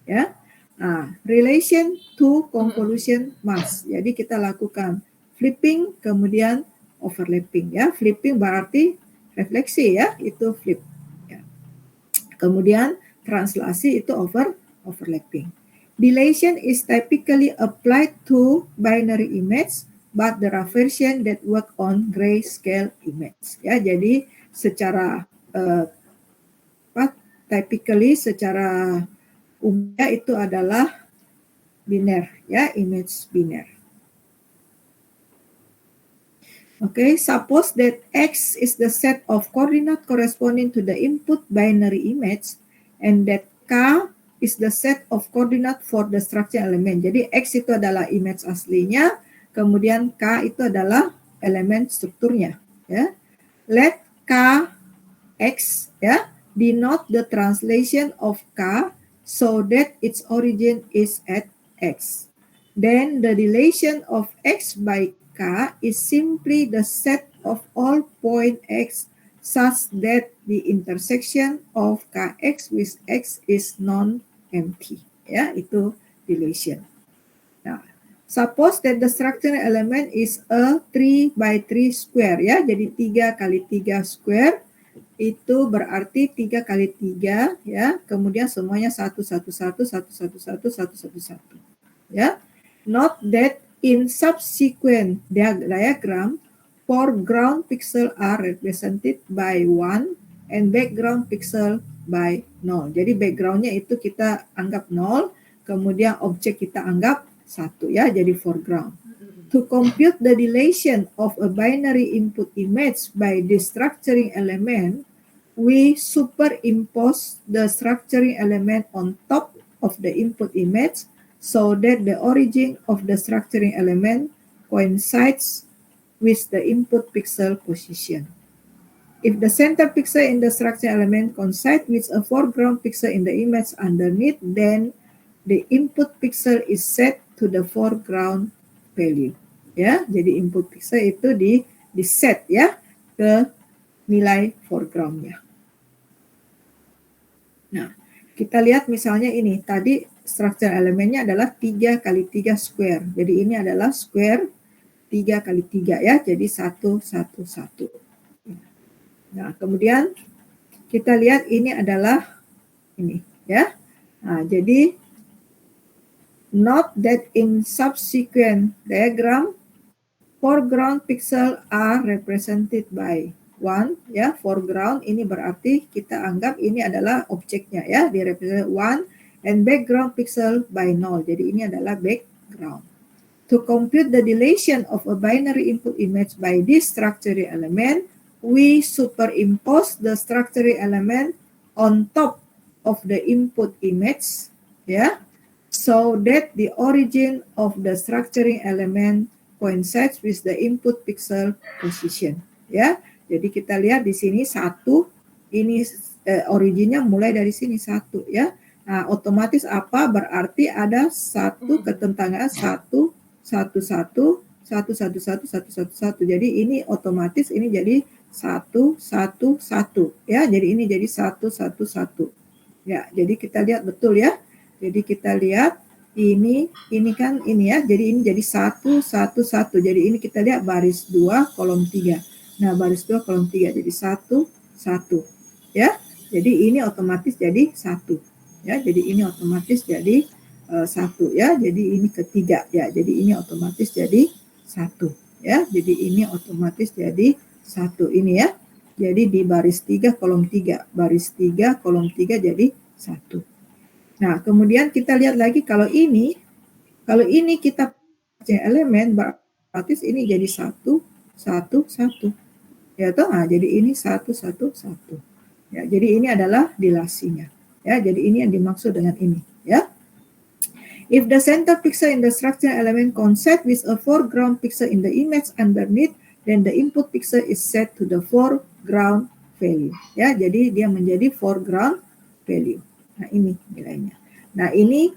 ya. Nah, relation to convolution mask. Jadi kita lakukan flipping kemudian overlapping ya. Flipping berarti refleksi ya, itu flip. Ya. Kemudian translasi itu overlapping. Dilation is typically applied to binary image, but there are versions that work on grayscale image. Ya, jadi secara typically secara umumnya itu adalah biner, ya, image biner. Okay, suppose that X is the set of coordinate corresponding to the input binary image and that K is the set of coordinate for the structure element. Jadi X itu adalah image aslinya, kemudian K itu adalah elemen strukturnya. Ya. Let K X, ya, denote the translation of K so that its origin is at X. Then the relation of X by K is simply the set of all point X such that the intersection of Kx with X is non-empty. Ya, itu relation. Nah, suppose that the structural element is a 3 by 3 square, ya. Jadi 3 kali 3 square itu berarti 3 kali 3, ya. Kemudian semuanya 1 1 1 1 1 1 1 1 1. Ya. Note that in subsequent diagram, foreground pixel are represented by 1 and background pixel by 0. Jadi backgroundnya itu kita anggap 0, kemudian objek kita anggap 1, ya, jadi foreground. To compute the relation of a binary input image by the structuring element, we superimpose the structuring element on top of the input image so that the origin of the structuring element coincides with the input pixel position. If the center pixel in the structure element coincides with a foreground pixel in the image underneath, then the input pixel is set to the foreground value. Ya, jadi input pixel itu di set, ya, ke nilai foregroundnya. Nah, kita lihat misalnya ini tadi structure elemennya adalah 3 kali 3 square. Jadi ini adalah square 3 kali 3, ya. Jadi 1 1 1. Nah, kemudian kita lihat ini adalah ini, ya. Nah, jadi note that in subsequent diagram foreground pixel are represented by 1, ya. Foreground ini berarti kita anggap ini adalah objeknya, ya, di represent 1 and background pixel by 0. Jadi ini adalah background. To compute the relation of a binary input image by this structuring element, we superimpose the structuring element on top of the input image, ya, so that the origin of the structuring element coincides with the input pixel position, ya. Jadi kita lihat di sini 1, ini originnya mulai dari sini 1, ya. Nah, otomatis apa? Berarti ada satu ketentangan 1 1 1 1 1 1 1 1 1. Jadi ini otomatis ini jadi 1 1 1, ya. Jadi ini jadi 1 1 1. Ya, jadi kita lihat betul, ya. Jadi kita lihat ini kan ini, ya. Jadi ini jadi 1 1 1. Jadi ini kita lihat baris 2 kolom 3. Nah, baris 2 kolom 3 jadi 1 1, ya. Jadi ini otomatis jadi 1. Ya, jadi ini otomatis jadi 1, ya. Jadi ini ketiga, ya. Jadi ini otomatis jadi 1, ya. Jadi ini otomatis jadi 1 ini, ya. Jadi di baris 3 kolom 3, baris 3 kolom 3 jadi 1. Nah, kemudian kita lihat lagi kalau ini kita elemen berarti ini jadi 1 1 1. Ya toh, nah, jadi ini 1 1 1. Ya, jadi ini adalah dilasinya. Ya, jadi ini yang dimaksud dengan ini, ya. If the center pixel in the structure element coincides with a foreground pixel in the image underneath, then the input pixel is set to the foreground value. Ya, jadi dia menjadi foreground value. Nah, ini nilainya. Nah, ini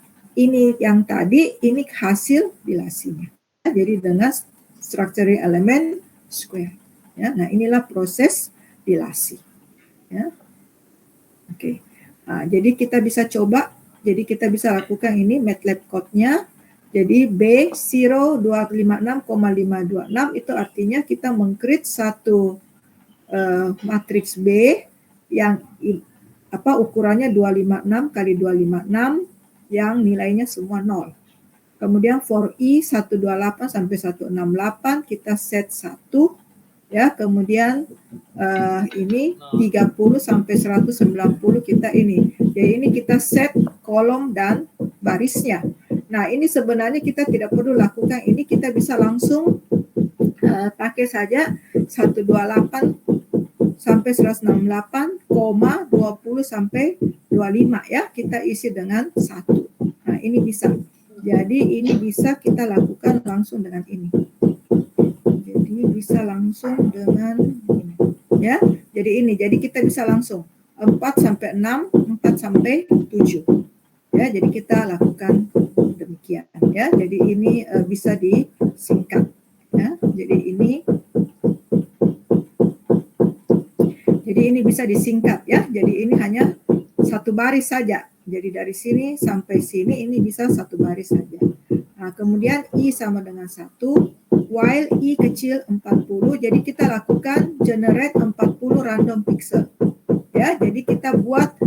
yang tadi ini hasil dilasinya. Ya, jadi dengan structuring element square. Ya, nah inilah proses dilasi. Ya, oke. Nah, jadi kita bisa coba. Jadi kita bisa lakukan ini MATLAB code-nya. Jadi B0256,526 itu artinya kita meng-create satu matriks B yang ukurannya 256 kali 256 yang nilainya semua 0. Kemudian for I 128 sampai 168 kita set 1 ya. Kemudian ini 30 sampai 190 kita ini. Jadi ini kita set kolom dan barisnya. Nah, ini sebenarnya kita tidak perlu lakukan ini, kita bisa langsung pakai saja 128 sampai 168, 20 sampai 25 ya. Kita isi dengan 1. Nah, ini bisa. Jadi ini bisa kita lakukan langsung dengan ini. Jadi bisa langsung dengan ini. Ya. Jadi kita bisa langsung 4 sampai 6, 4 sampai 7. Ya, jadi kita lakukan demikian ya. Jadi ini bisa disingkat ya. Jadi ini bisa disingkat ya. Jadi ini hanya satu baris saja. Jadi dari sini sampai sini ini bisa satu baris saja. Nah, kemudian I sama dengan 1, while I kecil 40, jadi kita lakukan generate 40 random pixel. Ya, jadi kita buat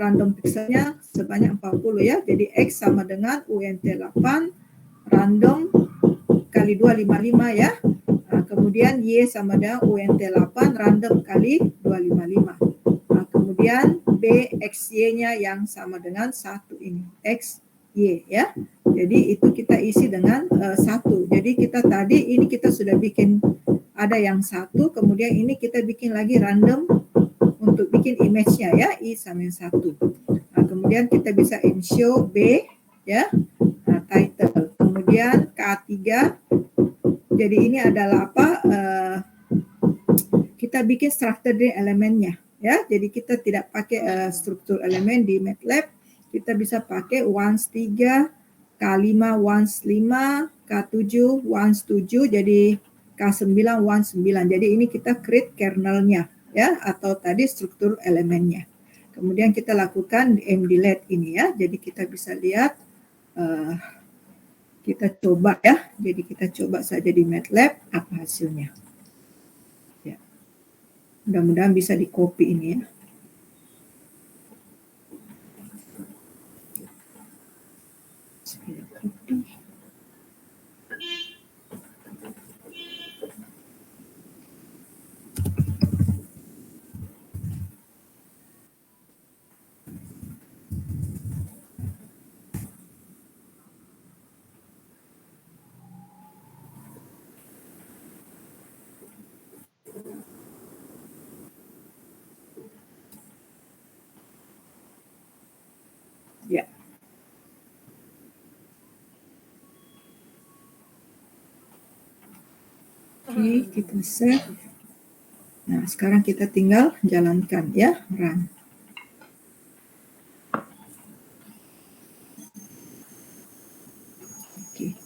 random pixelnya sebanyak 40 ya. Jadi X sama dengan UNT 8 random kali 255 ya. Nah, kemudian Y sama dengan UNT 8 random kali 255. Nah, kemudian B XY-nya yang sama dengan 1 ini. XY ya. Jadi itu kita isi dengan 1. Jadi kita tadi ini kita sudah bikin ada yang 1, kemudian ini kita bikin lagi random untuk bikin image-nya ya, I sama 1. Nah, kemudian kita bisa ensure B ya. Nah, title. Kemudian K3. Jadi ini adalah apa? Kita bikin struktur dari elemennya ya. Jadi kita tidak pakai struktur elemen di MATLAB. Kita bisa pakai ones 3, K5 ones 5, K7 ones 7, jadi K9 ones 9. Jadi ini kita create kernelnya ya, atau tadi struktur elemennya. Kemudian kita lakukan mdelete ini ya. Jadi kita bisa lihat, kita coba ya. Jadi kita coba saja di MATLAB apa hasilnya. Ya. Mudah-mudahan bisa di copy ini ya. Ya. Oke, kita save. Nah, sekarang kita tinggal jalankan ya, run. Oke.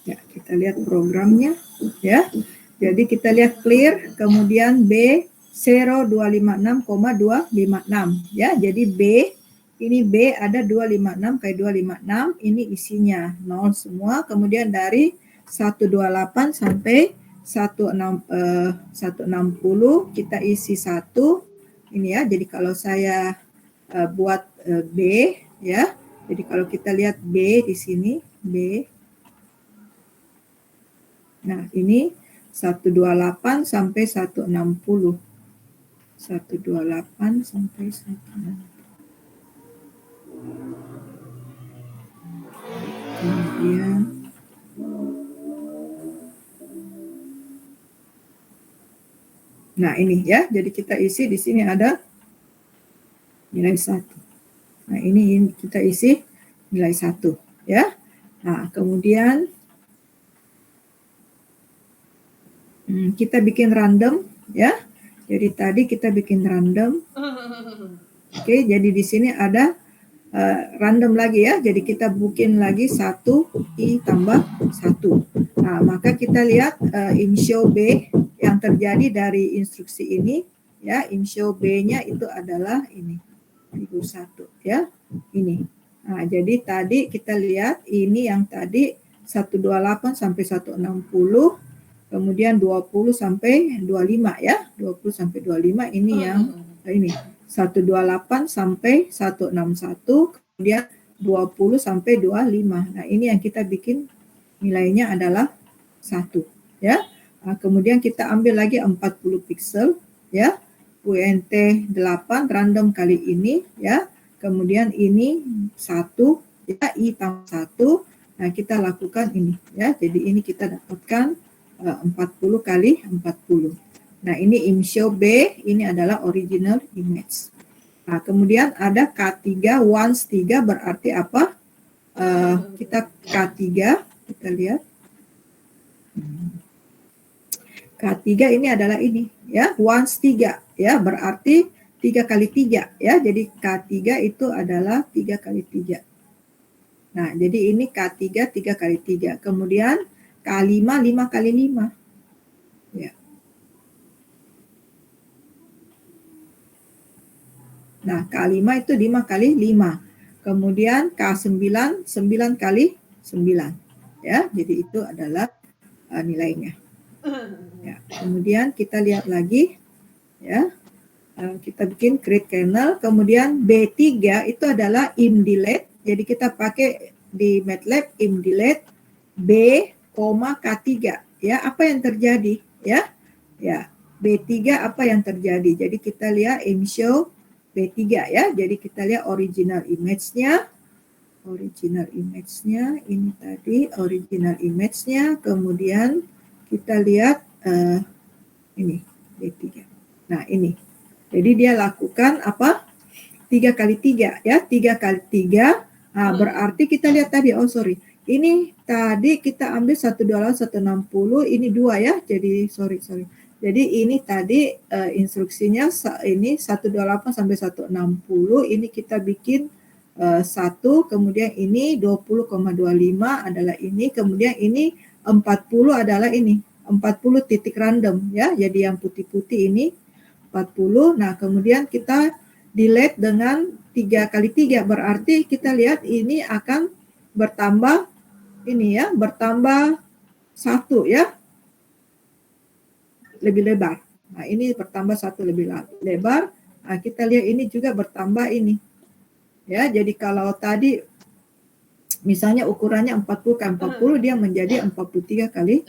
Ya, kita lihat programnya ya. Jadi kita lihat clear, kemudian B 0256,256 ya. Jadi B ini B ada 256 kayak 256, ini isinya 0 semua. Kemudian dari 128 sampai 160 kita isi 1 ini ya. Jadi kalau saya buat B ya. Jadi kalau kita lihat B di sini B. Nah, ini 128 sampai 160. 128 sampai 160. Kemudian nah, ini ya. Jadi kita isi di sini ada nilai 1. Nah, ini kita isi nilai 1 ya. Nah, kemudian kita bikin random ya. Jadi tadi kita bikin random. Oke, jadi di sini ada random lagi ya. Jadi kita bikin lagi 1 I tambah 1. Nah, maka kita lihat inshow B yang terjadi dari instruksi ini ya. Inshow B-nya itu adalah ini. 1 ya. Ini. Nah, jadi tadi kita lihat ini yang tadi 128 sampai 160, kemudian 20 sampai 25 ya. 20 sampai 25 ini yang ini. 128 sampai 161, kemudian 20 sampai 25. Nah, ini yang kita bikin nilainya adalah 1 ya. Nah, kemudian kita ambil lagi 40 pixel ya. UNT 8 random kali ini ya. Kemudian ini 1 ya, I tambah 1. Nah, kita lakukan ini ya. Jadi ini kita dapatkan 40 kali 40. Nah, ini IMSHO B, ini adalah original image. Nah, kemudian ada K3, once 3 berarti apa? Kita K3, kita lihat. K3 ini adalah ini ya, once 3 ya, berarti 3 kali 3 ya. Jadi K3 itu adalah 3 kali 3. Nah, jadi ini K3 3 kali 3. Kemudian K5 5 kali 5. Ya. Nah, K5 itu 5 kali 5. Kemudian K9 9 kali 9. Ya, jadi itu adalah nilainya. Ya, kemudian kita lihat lagi ya. Kita bikin create kernel, kemudian B3 itu adalah imdelete. Jadi kita pakai di MATLAB imdelete B, K3 ya. Apa yang terjadi ya? Ya, B3 apa yang terjadi? Jadi kita lihat IMSHO B3 ya. Jadi kita lihat original image-nya. Original image-nya ini tadi original image-nya, kemudian kita lihat ini B3. Nah, ini. Jadi dia lakukan apa? 3 kali 3 ya. 3 kali 3. Nah, berarti kita lihat tadi, ini tadi kita ambil 128 160, ini 2 ya. Jadi sorry. Jadi ini tadi instruksinya ini 128 sampai 160, ini kita bikin 1, kemudian ini 20,25 adalah ini, kemudian ini 40 adalah ini. 40 titik random ya. Jadi yang putih-putih ini 40. Nah, kemudian kita delete dengan 3 kali 3. Berarti kita lihat ini akan bertambah ini ya, bertambah 1 ya. Lebih lebar. Nah, ini bertambah 1 lebih lebar. Nah, kita lihat ini juga bertambah ini. Ya, jadi kalau tadi misalnya ukurannya 40 kali 40, dia menjadi 43 kali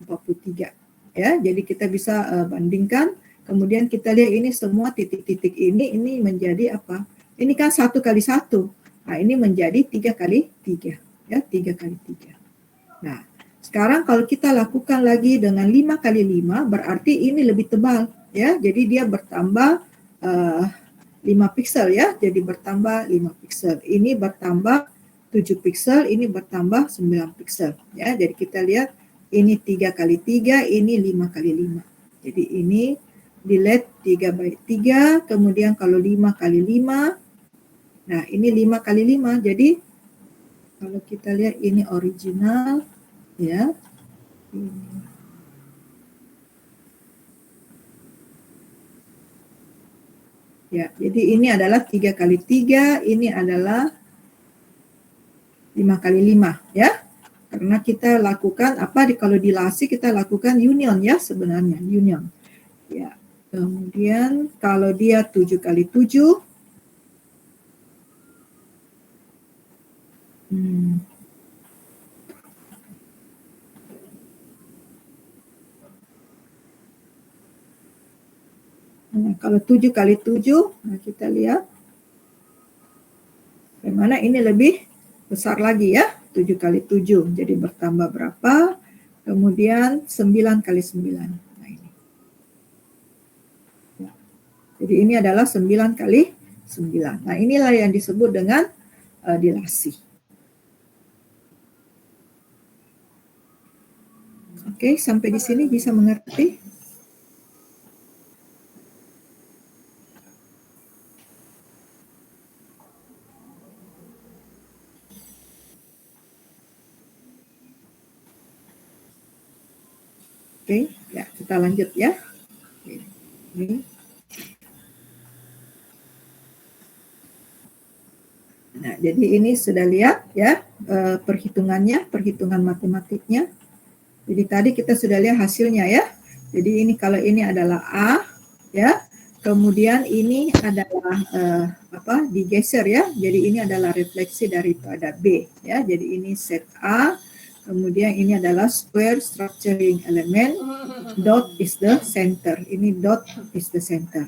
43. Ya, jadi kita bisa bandingkan. Kemudian kita lihat ini semua titik-titik ini menjadi apa? Ini kan 1 kali 1. Nah, ini menjadi 3 kali 3. Ya, 3 kali 3. Nah, sekarang kalau kita lakukan lagi dengan 5 kali 5, berarti ini lebih tebal. Ya, jadi dia bertambah 5 pixel ya. Jadi bertambah 5 pixel. Ini bertambah 7 pixel, ini bertambah 9 pixel. Ya, jadi kita lihat ini 3 kali 3, ini 5 kali 5. Jadi ini delete 3 by 3, kemudian kalau 5 kali 5, nah ini 5 kali 5, jadi kalau kita lihat ini original, ya. Ya, jadi ini adalah 3 kali 3, ini adalah 5 kali 5, ya. Karena kita lakukan kalau di LASI kita lakukan union ya sebenarnya, union. Ya. Kemudian kalau dia 7 kali 7, nah, kalau 7 kali 7, nah kita lihat bagaimana ini lebih besar lagi ya, 7 kali 7, jadi bertambah berapa, kemudian 9 kali 9, nah ini. Ya. Jadi ini adalah 9 kali 9, nah inilah yang disebut dengan dilasi. Oke, sampai di sini bisa mengerti? Oke, ya kita lanjut ya. Nah, jadi ini sudah lihat ya perhitungannya, perhitungan matematiknya. Jadi tadi kita sudah lihat hasilnya ya. Jadi ini kalau ini adalah A ya. Kemudian ini adalah digeser ya. Jadi ini adalah refleksi daripada B ya. Jadi ini set A. Kemudian ini adalah square structuring element. Dot is the center. Ini dot is the center.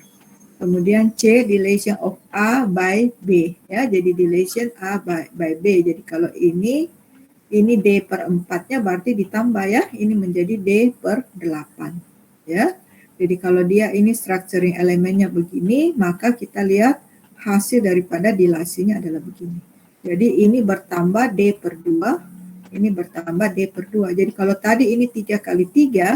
Kemudian C dilation of A by B ya. Jadi dilation A by B. Jadi kalau ini D per 4-nya berarti ditambah ya. Ini menjadi D per 8 ya. Jadi kalau dia ini structuring elemennya begini, maka kita lihat hasil daripada dilasinya adalah begini. Jadi ini bertambah D per 2, ini bertambah D per 2. Jadi kalau tadi ini 3 kali 3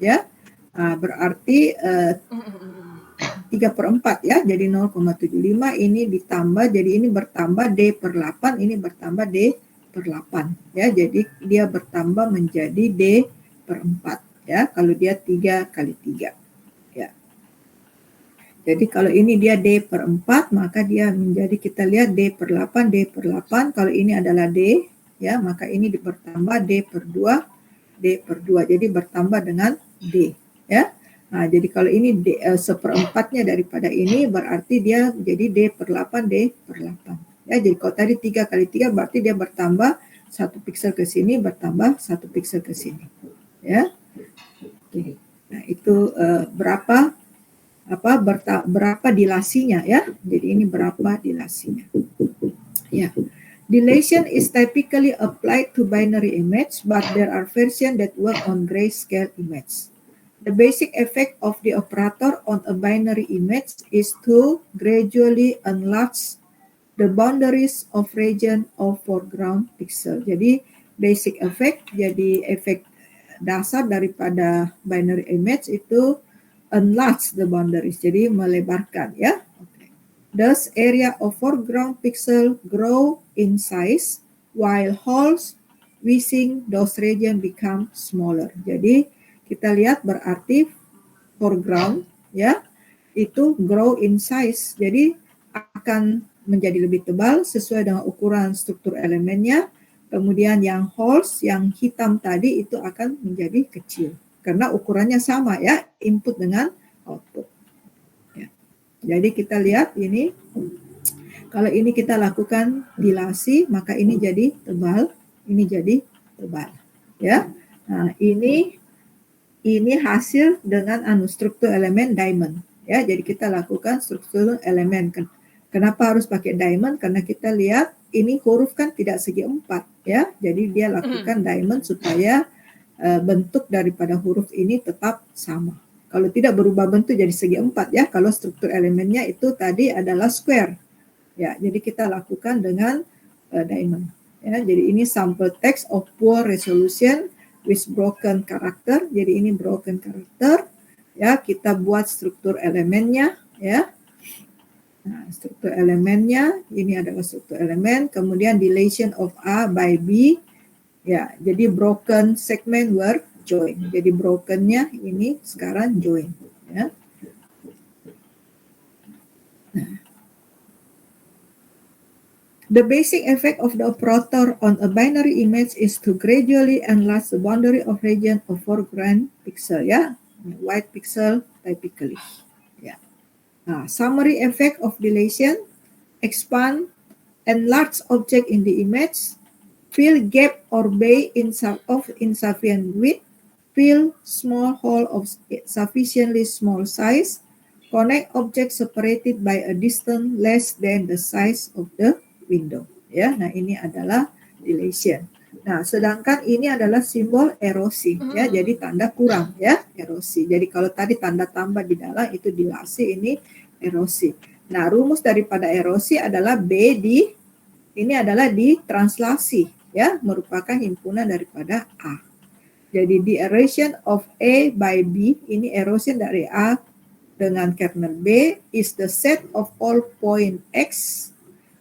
ya, berarti 3 per 4 ya, jadi 0,75, ini ditambah, jadi ini bertambah D per 8, ini bertambah D per 8 ya, jadi dia bertambah menjadi D per 4 ya, kalau dia 3 kali 3 ya. Jadi kalau ini dia D per 4, maka dia menjadi, kita lihat D per 8, D per 8, kalau ini adalah D ya, maka ini bertambah D per 2, D per 2, jadi bertambah dengan D ya. Nah, jadi kalau ini seperempatnya daripada ini berarti dia jadi D per 8, D per 8. Ya, jadi kalau tadi 3 kali 3 berarti dia bertambah 1 piksel ke sini, bertambah 1 piksel ke sini. Ya. Oke. Nah, itu berapa dilasinya ya. Jadi ini berapa dilasinya. Ya. Dilation is typically applied to binary image, but there are versions that work on grayscale image. The basic effect of the operator on a binary image is to gradually enlarge the boundaries of region of foreground pixel. Jadi basic effect, jadi efek dasar daripada binary image itu enlarge the boundaries, jadi melebarkan ya. Okay. Thus area of foreground pixel grow in size while holes within those region become smaller. Jadi kita lihat berarti foreground ya itu grow in size, jadi akan menjadi lebih tebal sesuai dengan ukuran struktur elemennya. Kemudian yang holes yang hitam tadi itu akan menjadi kecil karena ukurannya sama ya, input dengan output ya. Jadi kita lihat ini, kalau ini kita lakukan dilasi maka ini jadi tebal, ini jadi tebal ya. Nah, ini hasil dengan struktur elemen diamond ya. Jadi kita lakukan struktur elemen. Kenapa harus pakai diamond? Karena kita lihat ini huruf kan tidak segi 4 ya. Jadi dia lakukan diamond supaya bentuk daripada huruf ini tetap sama. Kalau tidak berubah bentuk jadi segi 4 ya. Kalau struktur elemennya itu tadi adalah square. Ya, jadi kita lakukan dengan diamond ya. Jadi ini sample text of poor resolution with broken character. Jadi ini broken character ya, kita buat struktur elemennya ya. Nah, struktur elemennya ini adalah struktur elemen, kemudian dilation of A by B ya. Jadi broken segment were join. Jadi brokennya ini sekarang join ya. Nah, the basic effect of the operator on a binary image is to gradually enlarge the boundary of region of foreground pixel ya, white pixel typically ya. Nah, summary effect of dilation: expand, enlarge object in the image, fill gap or bay of insufficient width, fill small hole of sufficiently small size, connect object separated by a distance less than the size of the window ya. Nah, ini adalah dilation. Nah, sedangkan ini adalah simbol erosi ya, jadi tanda kurang ya, erosi. Jadi kalau tadi tanda tambah di dalam itu dilasi, ini erosi. Nah, rumus daripada erosi adalah B ini adalah ditranslasi ya, merupakan himpunan daripada A. Jadi the erosion of A by B, ini erosion dari A dengan kernel B is the set of all point X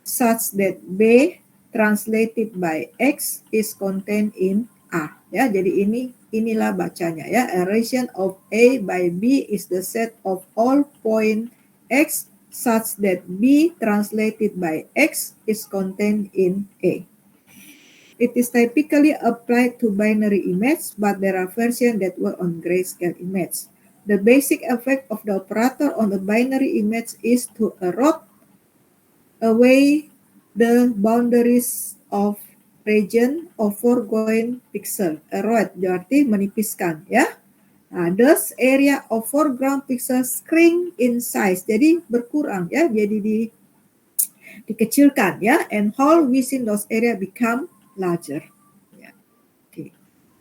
such that B translated by X is contained in A ya. Jadi inilah bacanya ya, erosion of A by B is the set of all point X such that B translated by X is contained in A. It is typically applied to binary image, but there are versions that work on grayscale image. The basic effect of the operator on the binary image is to erode away the boundaries of region of foregoing pixel. Erode berarti menipiskan, ya. Nah, thus area of foreground pixels shrink in size, jadi berkurang, ya, jadi dikecilkan, ya, and hole within those area become larger. Ya. Oke.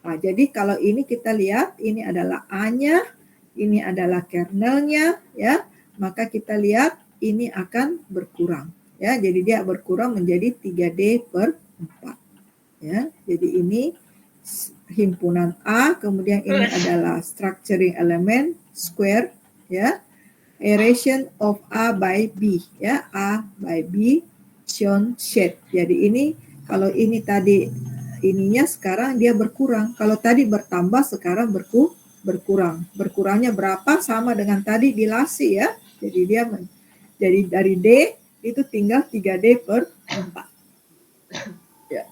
Nah, jadi kalau ini kita lihat, ini adalah A-nya, ini adalah kernelnya, ya, maka kita lihat ini akan berkurang, ya, jadi dia berkurang menjadi 3D/4, ya, jadi ini himpunan A, kemudian ini adalah structuring element square, ya, erasure of A by B, ya, A by B shown shade. Jadi ini kalau ini tadi ininya sekarang dia berkurang, kalau tadi bertambah sekarang berkurang. Berkurangnya berapa? Sama dengan tadi dilasi, ya. Jadi dia jadi dari D itu tinggal 3D/4. Ya.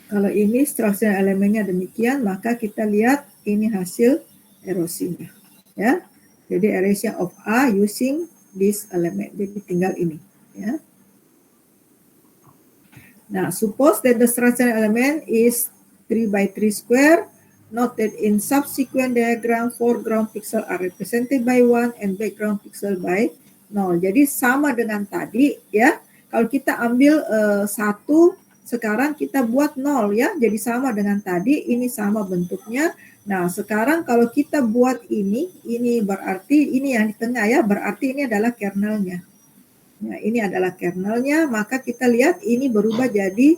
Kalau ini struktur elemennya demikian, maka kita lihat ini hasil erosinya, ya. Jadi erasure of A using this element. Jadi tinggal ini, ya. Nah, suppose that the structural element is 3 by 3 square. Note that in subsequent diagram, foreground pixel are represented by 1 and background pixel by 0. Jadi sama dengan tadi, ya. Kalau kita ambil 1, sekarang kita buat 0, ya. Jadi sama dengan tadi, ini sama bentuknya. Nah, sekarang kalau kita buat ini berarti ini yang di tengah, ya, berarti ini adalah kernelnya. Nah, ini adalah kernelnya, maka kita lihat ini berubah jadi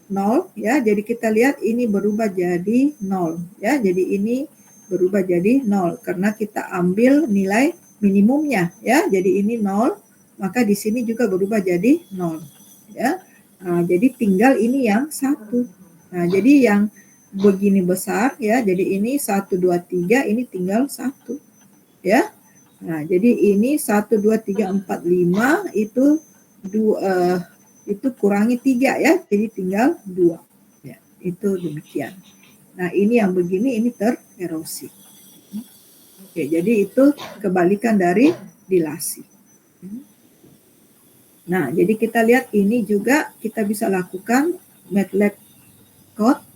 0, ya. Jadi kita lihat ini berubah jadi 0, ya. Jadi ini berubah jadi 0 karena kita ambil nilai minimumnya, ya. Jadi ini 0, maka di sini juga berubah jadi 0, ya. Nah, jadi tinggal ini yang 1. Nah, jadi yang begini besar, ya. Jadi ini 1 2 3, ini tinggal 1, ya. Nah, jadi ini 1 2 3 4 5 itu kurangi 3, ya. Jadi tinggal 2. Ya, itu demikian. Nah, ini yang begini ini tererosi. Oke, jadi itu kebalikan dari dilasi. Nah, jadi kita lihat ini juga kita bisa lakukan MATLAB code,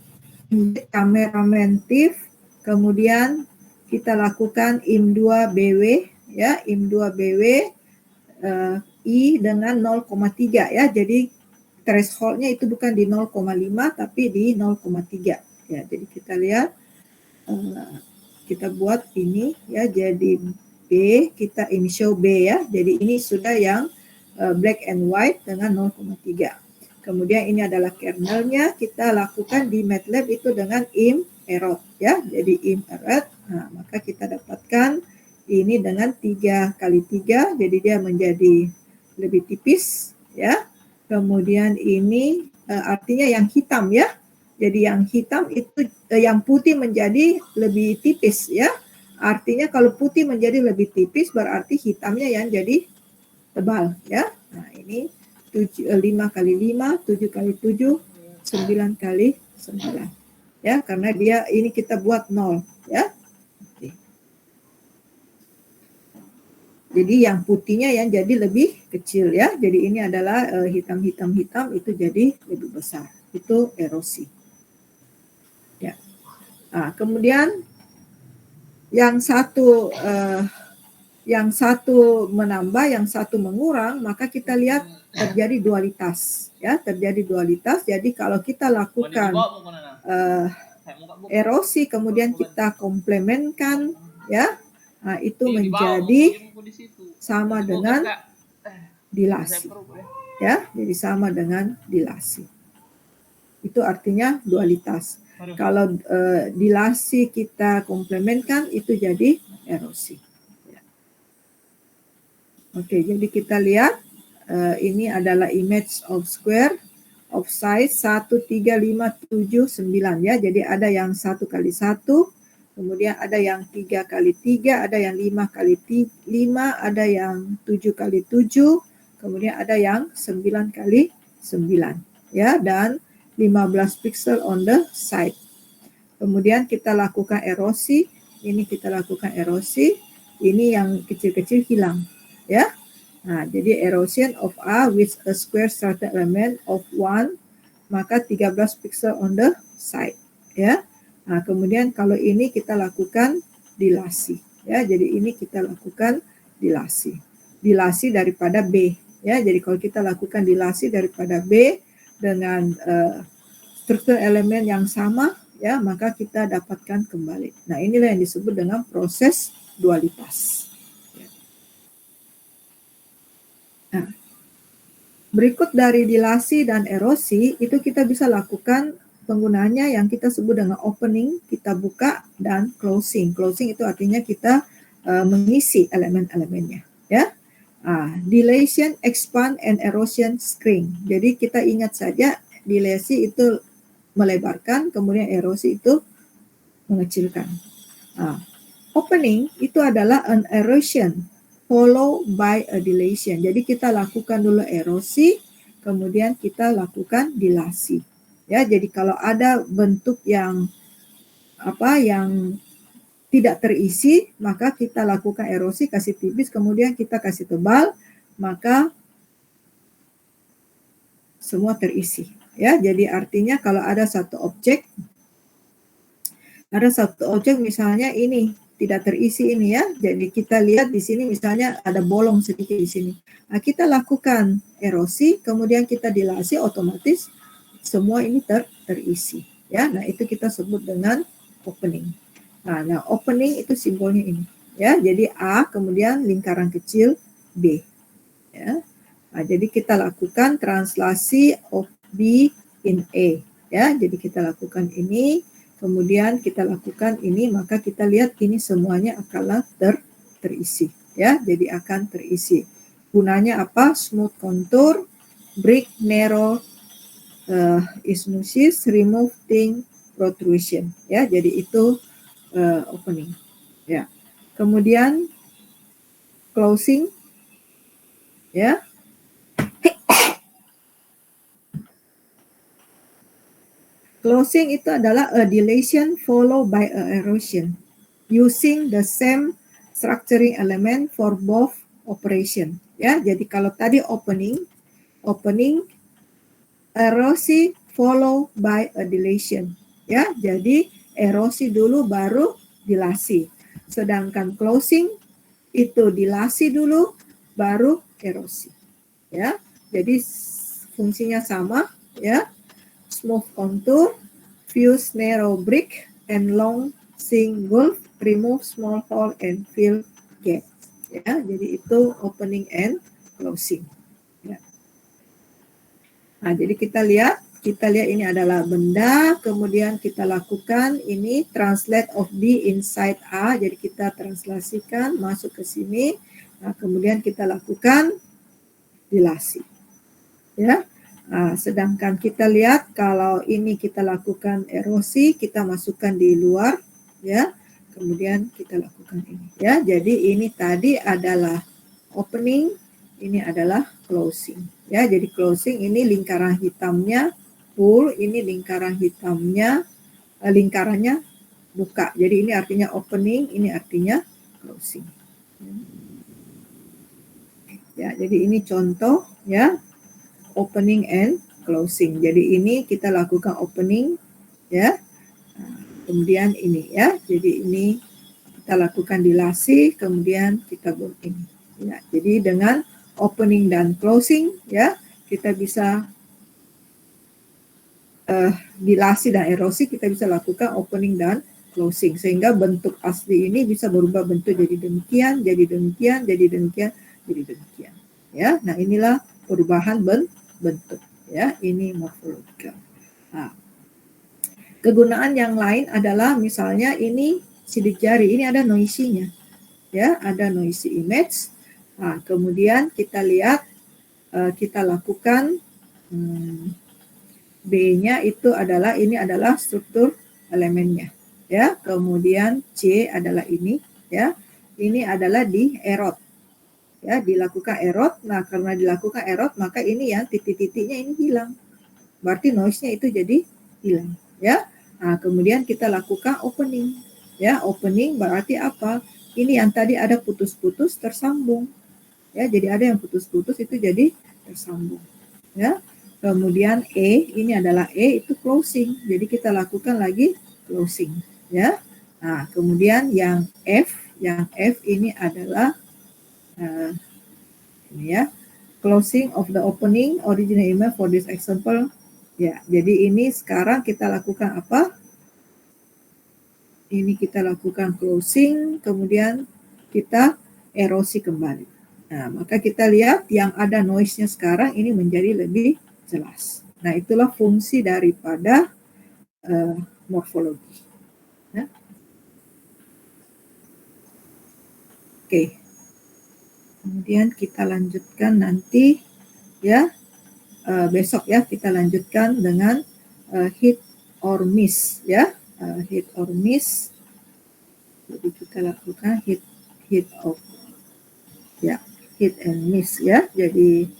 kameramantif, kemudian kita lakukan IM2BW, ya, IM2BW I dengan 0,3, ya. Jadi thresholdnya itu bukan di 0,5 tapi di 0,3, ya. Jadi kita lihat kita buat ini, ya, jadi B, kita ini show B, ya. Jadi ini sudah yang black and white dengan 0,3. Kemudian ini adalah kernelnya, kita lakukan di MATLAB itu dengan im_erode, ya. Jadi im_erode, nah, maka kita dapatkan ini dengan 3 kali 3, jadi dia menjadi lebih tipis, ya. Kemudian ini artinya yang hitam, ya. Jadi yang hitam itu yang putih menjadi lebih tipis, ya. Artinya kalau putih menjadi lebih tipis berarti hitamnya yang jadi tebal, ya. Nah, ini 5 kali 5, 7 kali 7, 9 kali 9. Ya, karena dia ini kita buat 0, ya. Oke. Jadi yang putihnya yang jadi lebih kecil, ya. Jadi ini adalah hitam itu jadi lebih besar. Itu erosi. Ya. Nah, kemudian yang satu menambah, yang satu mengurang, maka kita lihat terjadi dualitas, ya, terjadi dualitas. Jadi kalau kita lakukan erosi kemudian kita komplementkan, ya, nah, itu menjadi sama dengan dilasi, ya. Jadi sama dengan dilasi. Itu artinya dualitas. Kalau dilasi kita komplementkan itu jadi erosi. Oke, jadi kita lihat ini adalah image of square of size 1, 3, 5, 7, 9, ya. Jadi ada yang 1 kali 1, kemudian ada yang 3 kali 3, ada yang 5 kali 5, ada yang 7 kali 7, kemudian ada yang 9 kali 9, ya, dan 15 pixel on the side. Kemudian kita lakukan erosi, ini kita lakukan erosi, ini yang kecil-kecil hilang, ya. Nah, jadi erosion of A with a square strata element of 1, maka 13 pixel on the side, ya. Nah, kemudian kalau ini kita lakukan dilasi, ya. Jadi ini kita lakukan dilasi. Dilasi daripada B, ya. Jadi kalau kita lakukan dilasi daripada B dengan struktur elemen yang sama, ya, maka kita dapatkan kembali. Nah, inilah yang disebut dengan proses dualitas. Nah, berikut dari dilasi dan erosi itu kita bisa lakukan penggunaannya yang kita sebut dengan opening, kita buka, dan closing. Closing itu artinya kita mengisi elemen-elemennya, ya. Dilation, expand, and erosion screen. Jadi kita ingat saja dilasi itu melebarkan, kemudian erosi itu mengecilkan. Opening itu adalah an erosion follow by a dilation. Jadi kita lakukan dulu erosi, kemudian kita lakukan dilasi. Ya, jadi kalau ada bentuk yang tidak terisi, maka kita lakukan erosi, kasih tipis, kemudian kita kasih tebal, maka semua terisi. Ya, jadi artinya kalau ada satu objek misalnya ini tidak terisi ini, ya. Jadi kita lihat di sini misalnya ada bolong sedikit di sini. Nah, kita lakukan erosi, kemudian kita dilasi, otomatis semua ini terisi, ya. Nah, itu kita sebut dengan opening. Nah, opening itu simbolnya ini, ya. Jadi A, kemudian lingkaran kecil B, ya. Nah, jadi kita lakukan translasi of B in A, ya. Jadi kita lakukan ini, kemudian kita lakukan ini, maka kita lihat ini semuanya akan terisi, ya. Jadi akan terisi. Gunanya apa? Smooth contour, break narrow isthmuses, remove thin protrusion, ya. Jadi itu opening, ya. Kemudian closing, ya. Closing itu adalah a dilation followed by a erosion using the same structuring element for both operation, ya. Jadi kalau tadi opening, erosi follow by a dilation, ya. Jadi erosi dulu baru dilasi. Sedangkan closing itu dilasi dulu baru erosi, ya. Jadi fungsinya sama, ya. Smooth contour, fuse narrow brick, and long sink gulf, remove small hole and fill gap, ya. Jadi itu opening and closing, ya. Nah, jadi kita lihat ini adalah benda, kemudian kita lakukan ini translate of B inside A, jadi kita translasikan masuk ke sini. Nah, kemudian kita lakukan dilasi, ya. Nah, sedangkan kita lihat kalau ini kita lakukan erosi, kita masukkan di luar, ya. Kemudian kita lakukan ini, ya. Jadi ini tadi adalah opening, ini adalah closing, ya. Jadi closing ini lingkaran hitamnya full, ini lingkaran hitamnya lingkarannya buka. Jadi ini artinya opening, ini artinya closing. Ya, jadi ini contoh, ya. Opening and closing. Jadi ini kita lakukan opening, ya. Kemudian ini, ya. Jadi ini kita lakukan dilasi, kemudian kita buat ini. Ya, jadi dengan opening dan closing, ya, kita bisa dilasi dan erosi, kita bisa lakukan opening dan closing, sehingga bentuk asli ini bisa berubah bentuk jadi demikian, jadi demikian, jadi demikian, jadi demikian, ya. Nah, inilah perubahan bentuk, ya. Ini morfological. Nah, kegunaan yang lain adalah misalnya ini sidik jari, ini ada noisy-nya, ya, ada noisy image. Nah, kemudian kita lihat, kita lakukan B-nya itu adalah, ini adalah struktur elemennya, ya. Kemudian C adalah ini, ya. Ini adalah di erot, ya, dilakukan erot. Nah, karena dilakukan erot, maka ini ya titik-titiknya ini hilang. Berarti noise-nya itu jadi hilang, ya. Nah, kemudian kita lakukan opening, ya. Opening berarti apa? Ini yang tadi ada putus-putus tersambung, ya. Jadi ada yang putus-putus itu jadi tersambung, ya. Kemudian ini adalah itu closing. Jadi kita lakukan lagi closing, ya. Nah, kemudian yang F ini adalah ini ya, closing of the opening original email for this example. Ya, jadi ini sekarang kita lakukan apa? Ini kita lakukan closing, kemudian kita erosi kembali. Nah, maka kita lihat yang ada noise-nya sekarang ini menjadi lebih jelas. Nah, itulah fungsi daripada morfologi. Ya. Oke. Kemudian kita lanjutkan nanti, ya. Besok ya kita lanjutkan dengan hit or miss, ya. Hit or miss. Jadi kita lakukan hit of, ya, hit and miss, ya. Jadi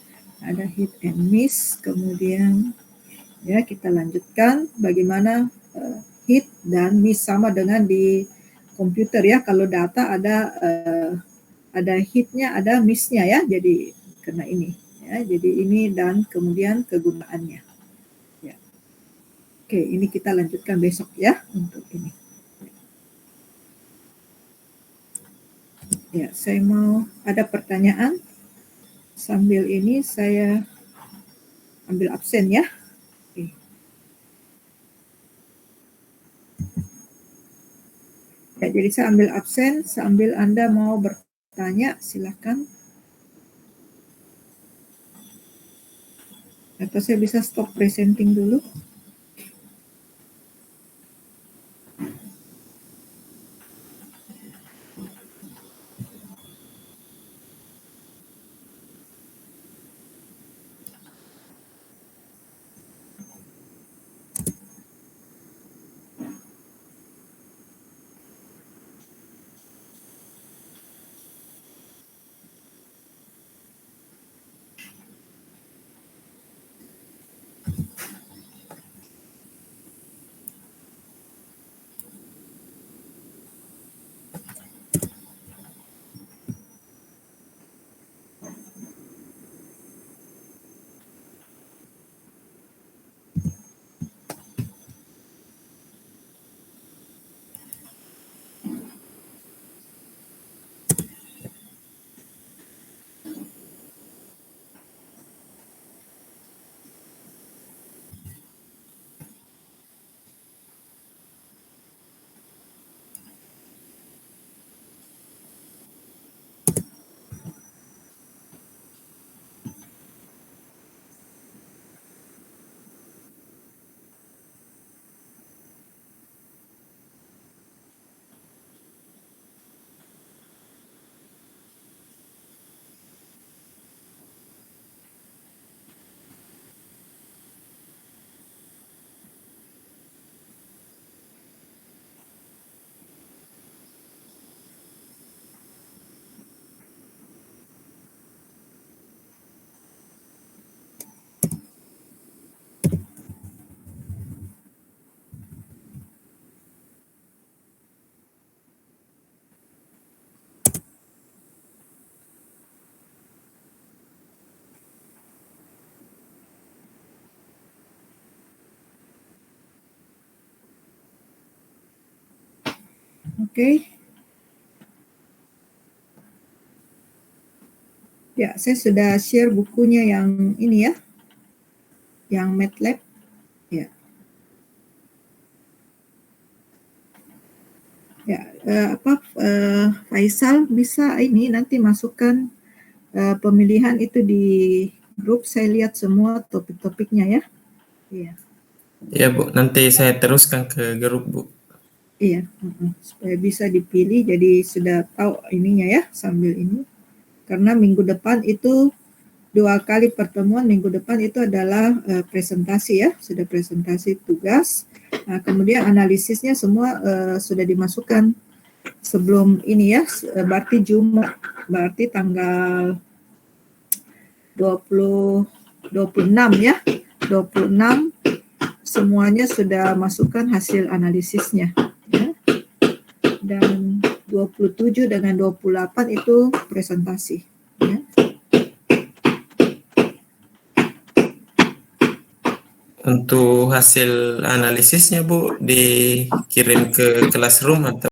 ada hit and miss, kemudian ya kita lanjutkan bagaimana hit dan miss sama dengan di komputer, ya. Kalau data ada hitnya, ada missnya, ya. Jadi kena ini, ya. Jadi ini dan kemudian kegunaannya. Ya. Oke, ini kita lanjutkan besok, ya, untuk ini. Ya, saya mau ada pertanyaan. Sambil ini saya ambil absen, ya. Oke. Ya, jadi saya ambil absen sambil Anda mau bertanya, silakan. Atau saya bisa stop presenting dulu. Oke. Ya, saya sudah share bukunya yang ini, ya. Yang MATLAB. Ya. Ya, Faisal bisa ini nanti masukkan pemilihan itu di grup. Saya lihat semua topik-topiknya, ya. Iya. Ya Bu, nanti saya teruskan ke grup Bu. Iya, supaya bisa dipilih, jadi sudah tahu ininya, ya, sambil ini. Karena minggu depan itu 2 kali pertemuan minggu depan itu adalah presentasi ya, sudah presentasi tugas. Nah, kemudian analisisnya semua sudah dimasukkan sebelum ini ya, berarti Jumat, berarti tanggal 26 ya, 26 semuanya sudah masukkan hasil analisisnya ya. Dan 27 dengan 28 itu presentasi ya. Untuk hasil analisisnya Bu dikirim ke Classroom atau